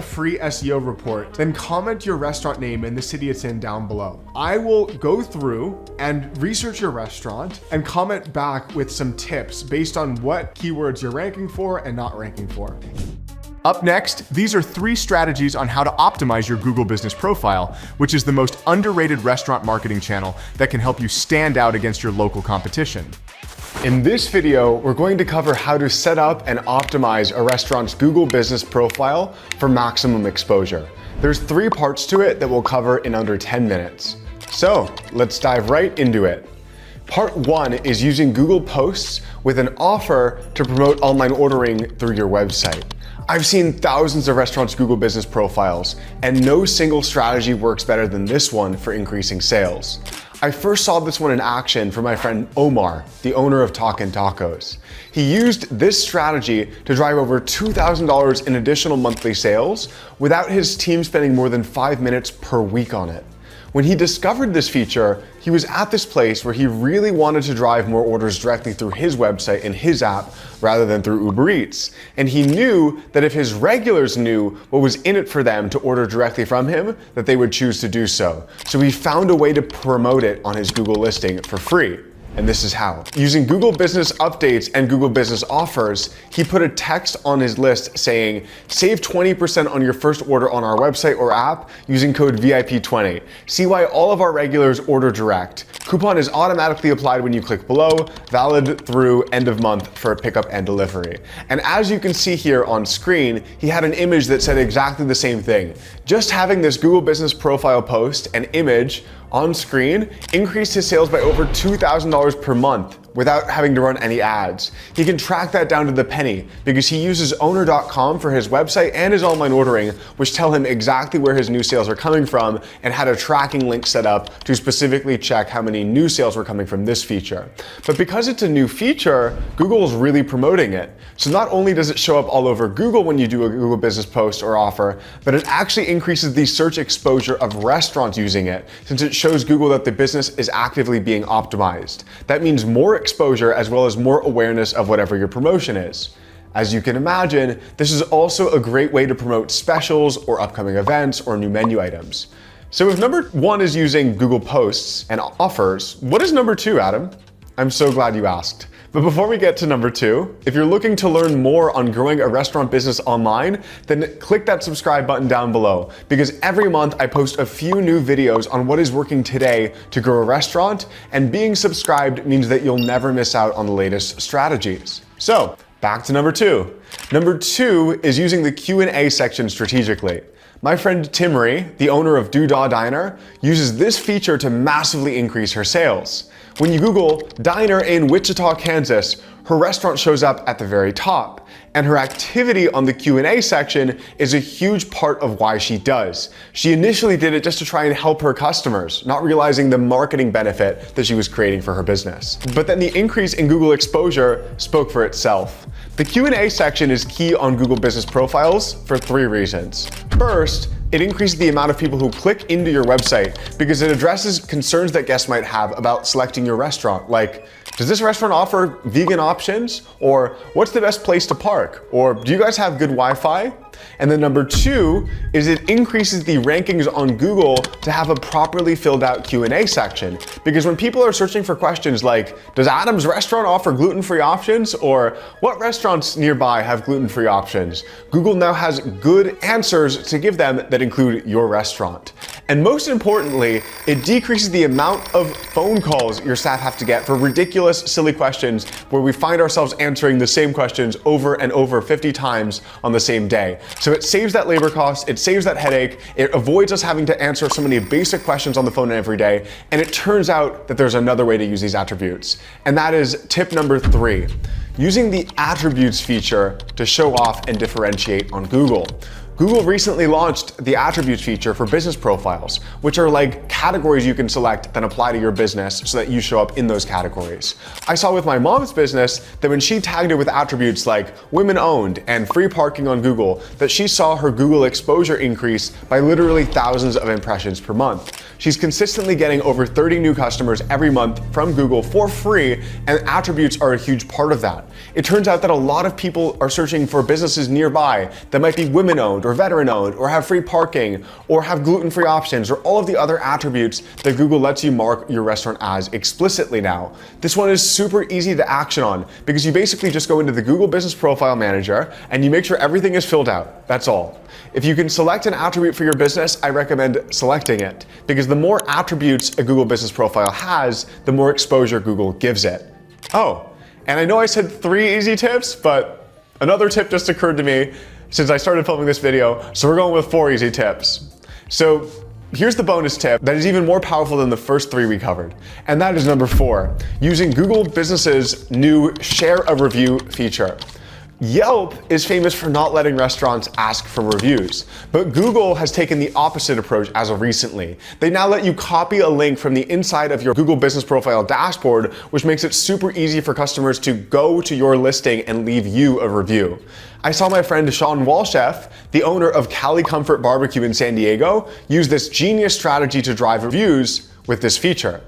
free SEO report, then comment your restaurant name and the city it's in down below. I will go through and research your restaurant and comment back with some tips based on what keywords you're ranking for and not ranking for. Up next, these are 3 strategies on how to optimize your Google Business Profile, which is the most underrated restaurant marketing channel that can help you stand out against your local competition. In this video, we're going to cover how to set up and optimize a restaurant's Google Business Profile for maximum exposure. There's 3 parts to it that we'll cover in under 10 minutes. So let's dive right into it. Part 1 is using Google Posts with an offer to promote online ordering through your website. I've seen thousands of restaurants' Google Business Profiles, and no single strategy works better than this one for increasing sales. I first saw this one in action from my friend Omar, the owner of Talkin' Tacos. He used this strategy to drive over $2,000 in additional monthly sales without his team spending more than 5 minutes per week on it. When he discovered this feature, he was at this place where he really wanted to drive more orders directly through his website and his app rather than through Uber Eats. And he knew that if his regulars knew what was in it for them to order directly from him, that they would choose to do so. So he found a way to promote it on his Google listing for free. And this is how. Using Google Business Updates and Google Business Offers, he put a text on his list saying, save 20% on your first order on our website or app using code VIP20. See why all of our regulars order direct. Coupon is automatically applied when you click below, valid through end of month for pickup and delivery. And as you can see here on screen, he had an image that said exactly the same thing. Just having this Google Business Profile post and image on screen increased his sales by over $2,000 per month without having to run any ads. He can track that down to the penny because he uses Owner.com for his website and his online ordering, which tell him exactly where his new sales are coming from and had a tracking link set up to specifically check how many new sales were coming from this feature. But because it's a new feature, Google is really promoting it. So not only does it show up all over Google when you do a Google business post or offer, but it actually increases the search exposure of restaurants using it, since it shows Google that the business is actively being optimized. That means more exposure as well as more awareness of whatever your promotion is. As you can imagine, this is also a great way to promote specials or upcoming events or new menu items. So if number 1 is using Google Posts and offers, what is number 2, Adam? I'm so glad you asked. But before we get to number 2, if you're looking to learn more on growing a restaurant business online, then click that subscribe button down below, because every month I post a few new videos on what is working today to grow a restaurant, and being subscribed means that you'll never miss out on the latest strategies. So back to number 2. Number 2 is using the Q&A section strategically. My friend Timmery, the owner of Doodah Diner, uses this feature to massively increase her sales. When you Google diner in Wichita, Kansas, her restaurant shows up at the very top, and her activity on the Q&A section is a huge part of why she does. She initially did it just to try and help her customers, not realizing the marketing benefit that she was creating for her business. But then the increase in Google exposure spoke for itself. The Q&A section is key on Google business profiles for 3 reasons. First, it increases the amount of people who click into your website because it addresses concerns that guests might have about selecting your restaurant, like, does this restaurant offer vegan options? Or what's the best place to park? Or do you guys have good Wi-Fi? And then number 2 is it increases the rankings on Google to have a properly filled out Q&A section. Because when people are searching for questions like, does Adam's restaurant offer gluten-free options? Or what restaurants nearby have gluten-free options? Google now has good answers to give them that include your restaurant. And most importantly, it decreases the amount of phone calls your staff have to get for ridiculous, silly questions where we find ourselves answering the same questions over and over 50 times on the same day. So it saves that labor cost, it saves that headache, it avoids us having to answer so many basic questions on the phone every day, and it turns out that there's another way to use these attributes. And that is tip number 3, using the attributes feature to show off and differentiate on Google. Google recently launched the attributes feature for business profiles, which are like categories you can select that apply to your business so that you show up in those categories. I saw with my mom's business that when she tagged it with attributes like women owned and free parking on Google, that she saw her Google exposure increase by literally thousands of impressions per month. She's consistently getting over 30 new customers every month from Google for free, and attributes are a huge part of that. It turns out that a lot of people are searching for businesses nearby that might be women owned or veteran owned or have free parking or have gluten-free options or all of the other attributes that Google lets you mark your restaurant as explicitly now. This one is super easy to action on because you basically just go into the Google Business Profile Manager and you make sure everything is filled out. That's all. If you can select an attribute for your business, I recommend selecting it because the more attributes a Google Business Profile has, the more exposure Google gives it. Oh, and I know I said 3 easy tips, but another tip just occurred to me since I started filming this video, so we're going with 4 easy tips. So here's the bonus tip that is even more powerful than the first 3 we covered, and that is number 4, using Google Business's new Share a Review feature. Yelp is famous for not letting restaurants ask for reviews, but Google has taken the opposite approach as of recently. They now let you copy a link from the inside of your Google Business Profile dashboard, which makes it super easy for customers to go to your listing and leave you a review. I saw my friend Sean Walchef, the owner of Cali Comfort Barbecue in San Diego, use this genius strategy to drive reviews with this feature.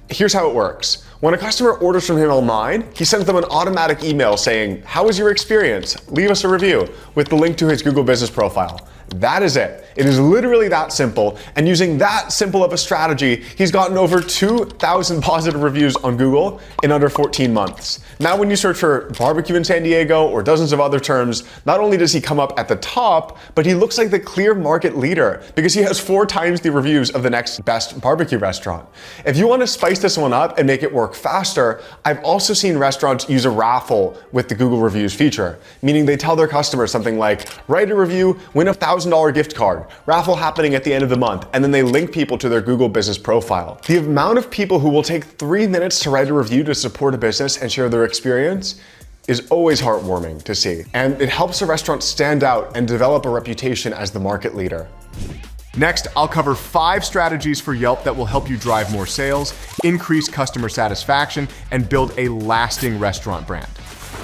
Here's how it works. When a customer orders from him online, he sends them an automatic email saying, "How was your experience? Leave us a review," with the link to his Google Business Profile. That is it. It is literally that simple. And using that simple of a strategy, he's gotten over 2,000 positive reviews on Google in under 14 months. Now, when you search for barbecue in San Diego or dozens of other terms, not only does he come up at the top, but he looks like the clear market leader because he has 4 times the reviews of the next best barbecue restaurant. If you want to spice this one up and make it work faster, I've also seen restaurants use a raffle with the Google Reviews feature, meaning they tell their customers something like, write a review, win $1,000 $1,000 gift card, raffle happening at the end of the month, and then they link people to their Google business profile. The amount of people who will take 3 minutes to write a review to support a business and share their experience is always heartwarming to see. And it helps a restaurant stand out and develop a reputation as the market leader. Next, I'll cover 5 strategies for Yelp that will help you drive more sales, increase customer satisfaction, and build a lasting restaurant brand.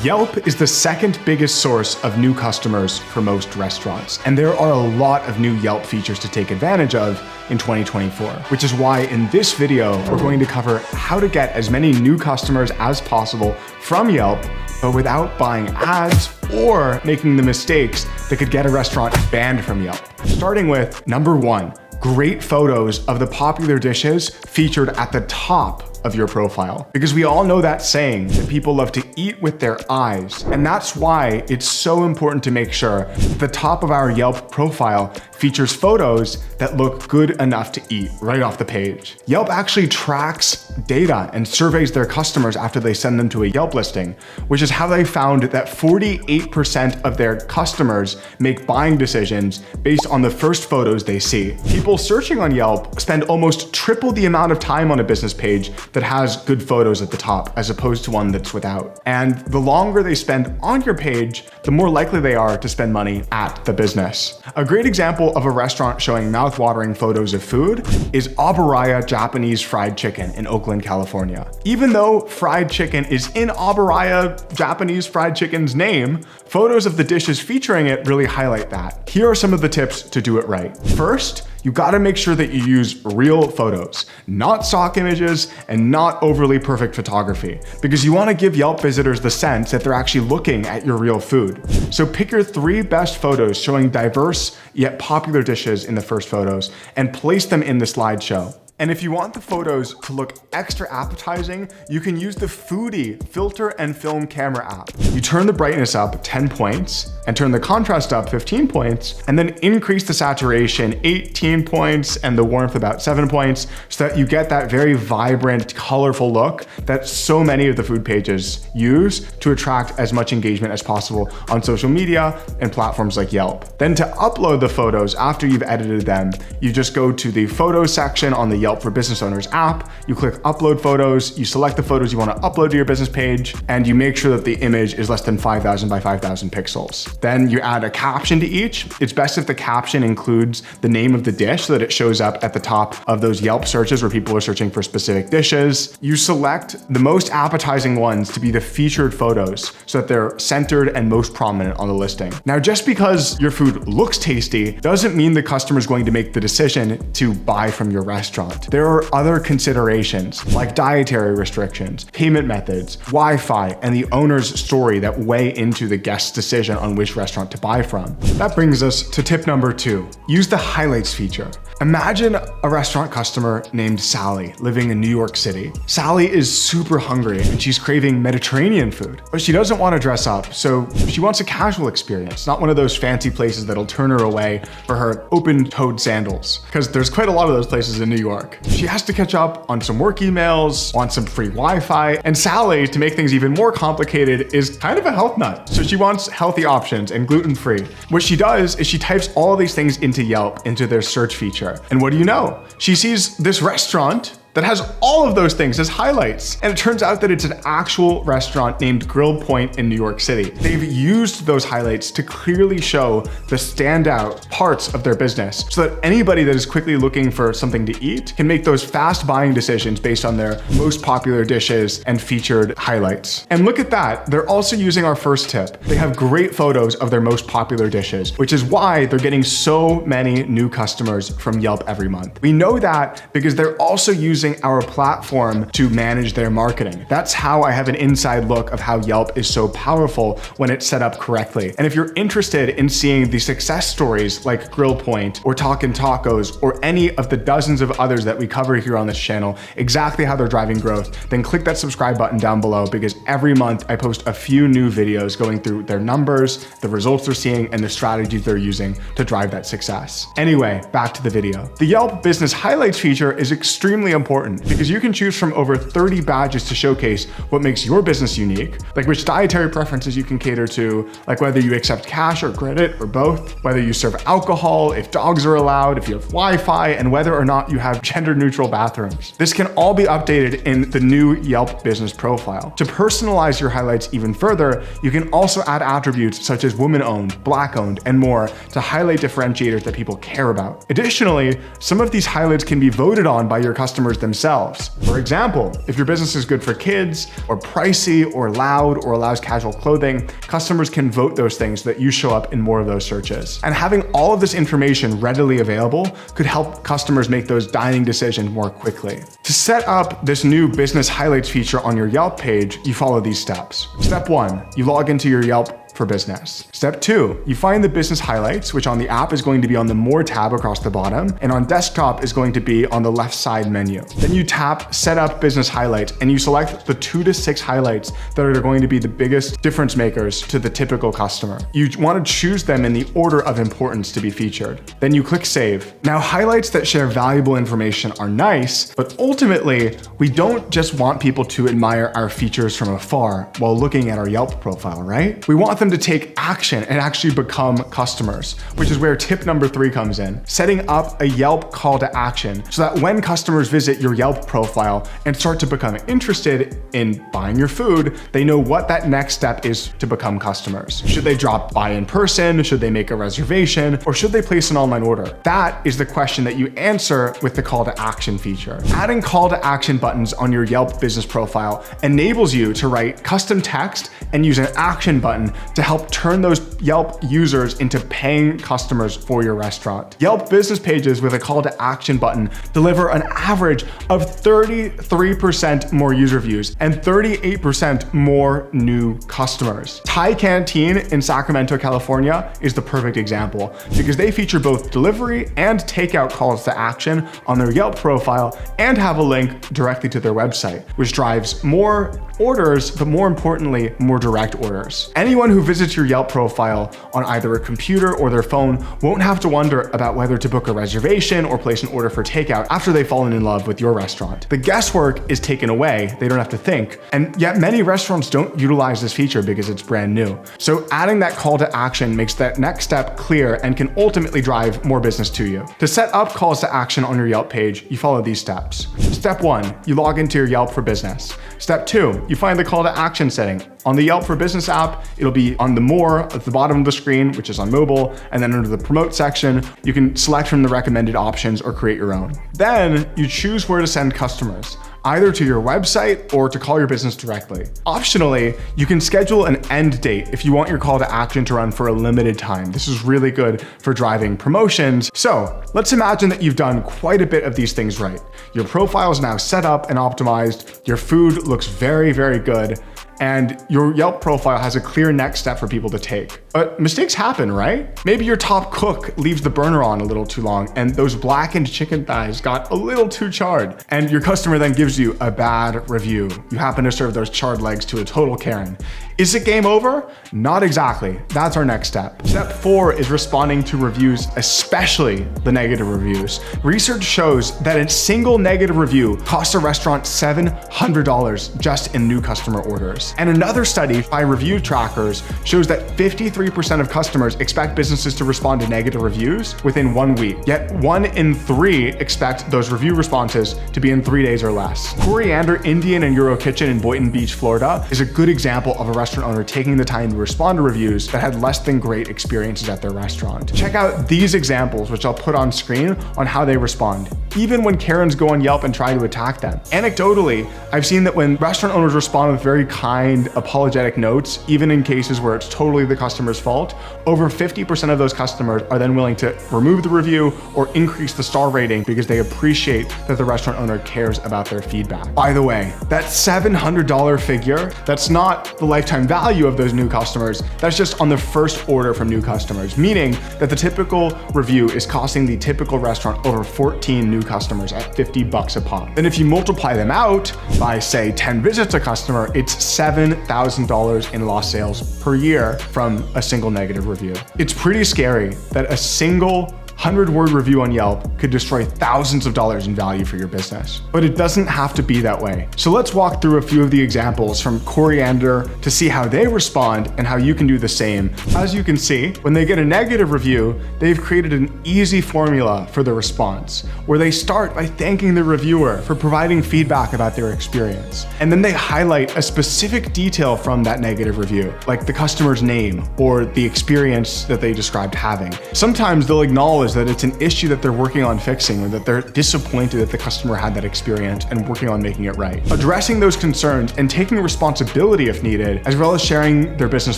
Yelp is the second biggest source of new customers for most restaurants, and there are a lot of new Yelp features to take advantage of in 2024, which is why in this video, we're going to cover how to get as many new customers as possible from Yelp, but without buying ads or making the mistakes that could get a restaurant banned from Yelp. Starting with number 1, great photos of the popular dishes featured at the top of your profile. Because we all know that saying that people love to eat with their eyes. And that's why it's so important to make sure that the top of our Yelp profile features photos that look good enough to eat right off the page. Yelp actually tracks data and surveys their customers after they send them to a Yelp listing, which is how they found that 48% of their customers make buying decisions based on the first photos they see. People searching on Yelp spend almost triple the amount of time on a business page that has good photos at the top as opposed to one that's without. And the longer they spend on your page, the more likely they are to spend money at the business. A great example of a restaurant showing mouth-watering photos of food is Abaraya Japanese Fried Chicken in Oakland, California. Even though fried chicken is in Abaraya Japanese Fried Chicken's name, photos of the dishes featuring it really highlight that. Here are some of the tips to do it right. First, you gotta make sure that you use real photos, not stock images and not overly perfect photography, because you wanna give Yelp visitors the sense that they're actually looking at your real food. So pick your 3 best photos showing diverse yet popular dishes in the first photos and place them in the slideshow. And if you want the photos to look extra appetizing, you can use the Foodie filter and film camera app. You turn the brightness up 10 points and turn the contrast up 15 points, and then increase the saturation 18 points and the warmth about 7 points so that you get that very vibrant, colorful look that so many of the food pages use to attract as much engagement as possible on social media and platforms like Yelp. Then to upload the photos after you've edited them, you just go to the photos section on the Yelp for Business Owners app, you click upload photos, you select the photos you want to upload to your business page, and you make sure that the image is less than 5,000 by 5,000 pixels. Then you add a caption to each. It's best if the caption includes the name of the dish so that it shows up at the top of those Yelp searches where people are searching for specific dishes. You select the most appetizing ones to be the featured photos so that they're centered and most prominent on the listing. Now, just because your food looks tasty doesn't mean the customer is going to make the decision to buy from your restaurant. There are other considerations like dietary restrictions, payment methods, Wi-Fi, and the owner's story that weigh into the guest's decision on which restaurant to buy from. That brings us to tip number 2. Use the highlights feature. Imagine a restaurant customer named Sally living in New York City. Sally is super hungry and she's craving Mediterranean food, but she doesn't want to dress up, so she wants a casual experience, not one of those fancy places that'll turn her away for her open-toed sandals, because there's quite a lot of those places in New York. She has to catch up on some work emails, wants some free Wi-Fi, and Sally, to make things even more complicated, is kind of a health nut. So she wants healthy options and gluten-free. What she does is she types all these things into Yelp, into their search feature. And what do you know? She sees this restaurant that has all of those things as highlights. And it turns out that it's an actual restaurant named Grill Point in New York City. They've used those highlights to clearly show the standout parts of their business so that anybody that is quickly looking for something to eat can make those fast buying decisions based on their most popular dishes and featured highlights. And look at that, they're also using our first tip. They have great photos of their most popular dishes, which is why they're getting so many new customers from Yelp every month. We know that because they're also using our platform to manage their marketing. That's how I have an inside look of how Yelp is so powerful when it's set up correctly. And if you're interested in seeing the success stories like Grill Point or Talkin' Tacos or any of the dozens of others that we cover here on this channel, exactly how they're driving growth, then click that subscribe button down below, because every month I post a few new videos going through their numbers, the results they're seeing, and the strategies they're using to drive that success. Anyway, back to the video. The Yelp Business Highlights feature is extremely important important because you can choose from over 30 badges to showcase what makes your business unique, like which dietary preferences you can cater to, like whether you accept cash or credit or both, whether you serve alcohol, if dogs are allowed, if you have Wi-Fi, and whether or not you have gender-neutral bathrooms. This can all be updated in the new Yelp business profile. To personalize your highlights even further, you can also add attributes such as woman-owned, black-owned, and more to highlight differentiators that people care about. Additionally, some of these highlights can be voted on by your customers themselves. For example, if your business is good for kids, or pricey, or loud, or allows casual clothing, customers can vote those things so that you show up in more of those searches. And having all of this information readily available could help customers make those dining decisions more quickly. To set up this new business highlights feature on your Yelp page, you follow these steps. Step 1, you log into your Yelp for Business. Step 2, you find the business highlights, which on the app is going to be on the More tab across the bottom, and on desktop is going to be on the left side menu. Then you tap Set Up Business Highlights, and you select the 2 to 6 highlights that are going to be the biggest difference makers to the typical customer. You want to choose them in the order of importance to be featured. Then you click Save. Now, highlights that share valuable information are nice, but ultimately, we don't just want people to admire our features from afar while looking at our Yelp profile, right? We want them to take action and actually become customers, which is where tip number 3 comes in. Setting up a Yelp call to action so that when customers visit your Yelp profile and start to become interested in buying your food, they know what that next step is to become customers. Should they drop by in person? Should they make a reservation? Or should they place an online order? That is the question that you answer with the call to action feature. Adding call to action buttons on your Yelp business profile enables you to write custom text and use an action button to help turn those Yelp users into paying customers for your restaurant. Yelp business pages with a call to action button deliver an average of 33% more user views and 38% more new customers. Thai Canteen in Sacramento, California is the perfect example because they feature both delivery and takeout calls to action on their Yelp profile and have a link directly to their website, which drives more orders, but more importantly, more direct orders. Anyone who visits your Yelp profile on either a computer or their phone won't have to wonder about whether to book a reservation or place an order for takeout after they've fallen in love with your restaurant. The guesswork is taken away, they don't have to think, and yet many restaurants don't utilize this feature because it's brand new. So adding that call to action makes that next step clear and can ultimately drive more business to you. To set up calls to action on your Yelp page, you follow these steps. Step 1, you log into your Yelp for Business. Step 2, you find the call to action setting. On the Yelp for Business app, it'll be on the More at the bottom of the screen, which is on mobile, and then under the Promote section, you can select from the recommended options or create your own. Then you choose where to send customers, either to your website or to call your business directly. Optionally, you can schedule an end date if you want your call to action to run for a limited time. This is really good for driving promotions. So let's imagine that you've done quite a bit of these things right. Your profile is now set up and optimized. Your food looks very, very good. And your Yelp profile has a clear next step for people to take. But mistakes happen, right? Maybe your top cook leaves the burner on a little too long and those blackened chicken thighs got a little too charred. And your customer then gives you a bad review. You happen to serve those charred legs to a total Karen. Is it game over? Not exactly. That's our next step. Step 4 is responding to reviews, especially the negative reviews. Research shows that a single negative review costs a restaurant $700 just in new customer orders. And another study by review trackers shows that 53% of customers expect businesses to respond to negative reviews within 1 week. Yet 1 in 3 expect those review responses to be in 3 days or less. Coriander Indian and Euro Kitchen in Boynton Beach, Florida is a good example of a restaurant owner taking the time to respond to reviews that had less than great experiences at their restaurant. Check out these examples, which I'll put on screen, on how they respond, even when Karens go on Yelp and try to attack them. Anecdotally, I've seen that when restaurant owners respond with very kind, apologetic notes, even in cases where it's totally the customer's fault, over 50% of those customers are then willing to remove the review or increase the star rating because they appreciate that the restaurant owner cares about their feedback. By the way, that $700 figure, that's not the lifetime value of those new customers, that's just on the first order from new customers, meaning that the typical review is costing the typical restaurant over 14 new customers at $50 a pop. Then if you multiply them out by, say, 10 visits a customer, it's $7,000 in lost sales per year from a single negative review. It's pretty scary that a single 100-word review on Yelp could destroy thousands of dollars in value for your business. But it doesn't have to be that way. So let's walk through a few of the examples from Coriander to see how they respond and how you can do the same. As you can see, when they get a negative review, they've created an easy formula for the response, where they start by thanking the reviewer for providing feedback about their experience. And then they highlight a specific detail from that negative review, like the customer's name or the experience that they described having. Sometimes they'll acknowledge that it's an issue that they're working on fixing, or that they're disappointed that the customer had that experience and working on making it right. Addressing those concerns and taking responsibility if needed, as well as sharing their business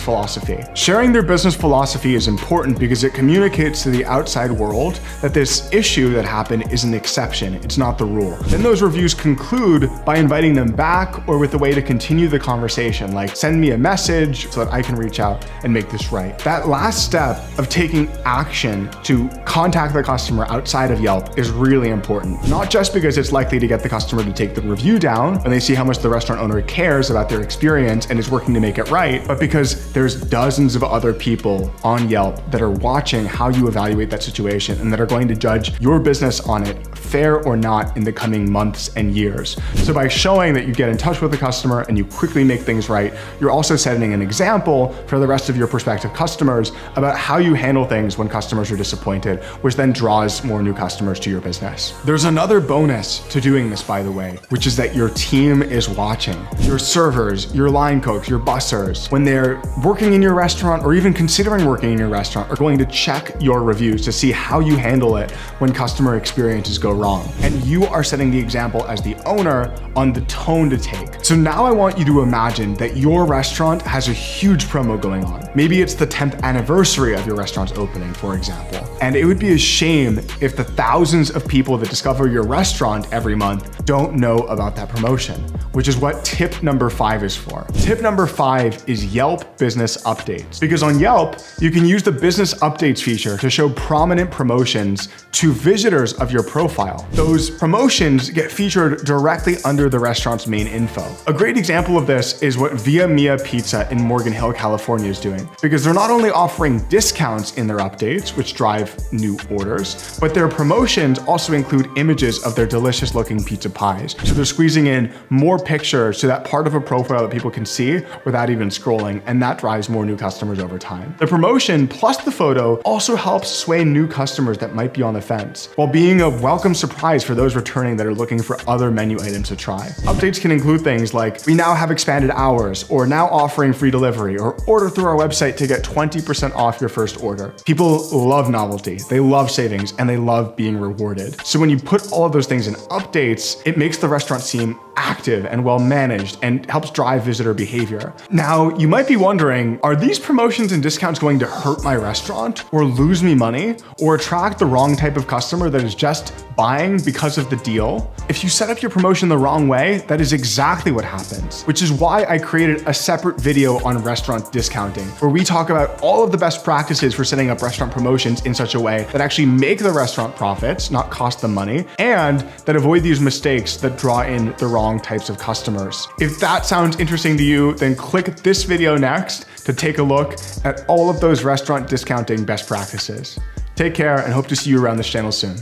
philosophy. Sharing their business philosophy is important because it communicates to the outside world that this issue that happened is an exception, it's not the rule. Then those reviews conclude by inviting them back, or with a way to continue the conversation, like send me a message so that I can reach out and make this right. That last step of taking action to contact the customer outside of Yelp is really important. Not just because it's likely to get the customer to take the review down when they see how much the restaurant owner cares about their experience and is working to make it right, but because there's dozens of other people on Yelp that are watching how you evaluate that situation and that are going to judge your business on it, fair or not, in the coming months and years. So by showing that you get in touch with the customer and you quickly make things right, you're also setting an example for the rest of your prospective customers about how you handle things when customers are disappointed, which then draws more new customers to your business. There's another bonus to doing this, by the way, which is that your team is watching. Your servers, your line cooks, your bussers, when they're working in your restaurant or even considering working in your restaurant, are going to check your reviews to see how you handle it when customer experiences go wrong. And you are setting the example as the owner on the tone to take. So now I want you to imagine that your restaurant has a huge promo going on. Maybe it's the 10th anniversary of your restaurant's opening, for example. And it would be a shame if the thousands of people that discover your restaurant every month don't know about that promotion, which is what tip number 5 is for. Tip number 5 is Yelp Business Updates. Because on Yelp, you can use the Business Updates feature to show prominent promotions to visitors of your profile. Those promotions get featured directly under the restaurant's main info. A great example of this is what Via Mia Pizza in Morgan Hill, California is doing, because they're not only offering discounts in their updates, which drive new orders, but their promotions also include images of their delicious looking pizza pies. So they're squeezing in more pictures to that part of a profile that people can see without even scrolling, and that drives more new customers over time. The promotion plus the photo also helps sway new customers that might be on the fence, while being a welcome surprise for those returning that are looking for other menu items to try. Updates can include things like, we now have expanded hours, or now offering free delivery, or order through our website to get 20% off your first order. People love novelty, they love savings, and they love being rewarded. So when you put all of those things in updates, it makes the restaurant seem active and well managed and helps drive visitor behavior. Now, you might be wondering, are these promotions and discounts going to hurt my restaurant, or lose me money, or attract the wrong type of customer that is just buying because of the deal? If you set up your promotion the wrong way, that is exactly what happens, which is why I created a separate video on restaurant discounting, where we talk about all of the best practices for setting up restaurant promotions in such a way that actually make the restaurant profits, not cost them money, and that avoid these mistakes that draw in the wrong types of customers. If that sounds interesting to you, then click this video next to take a look at all of those restaurant discounting best practices. Take care and hope to see you around this channel soon.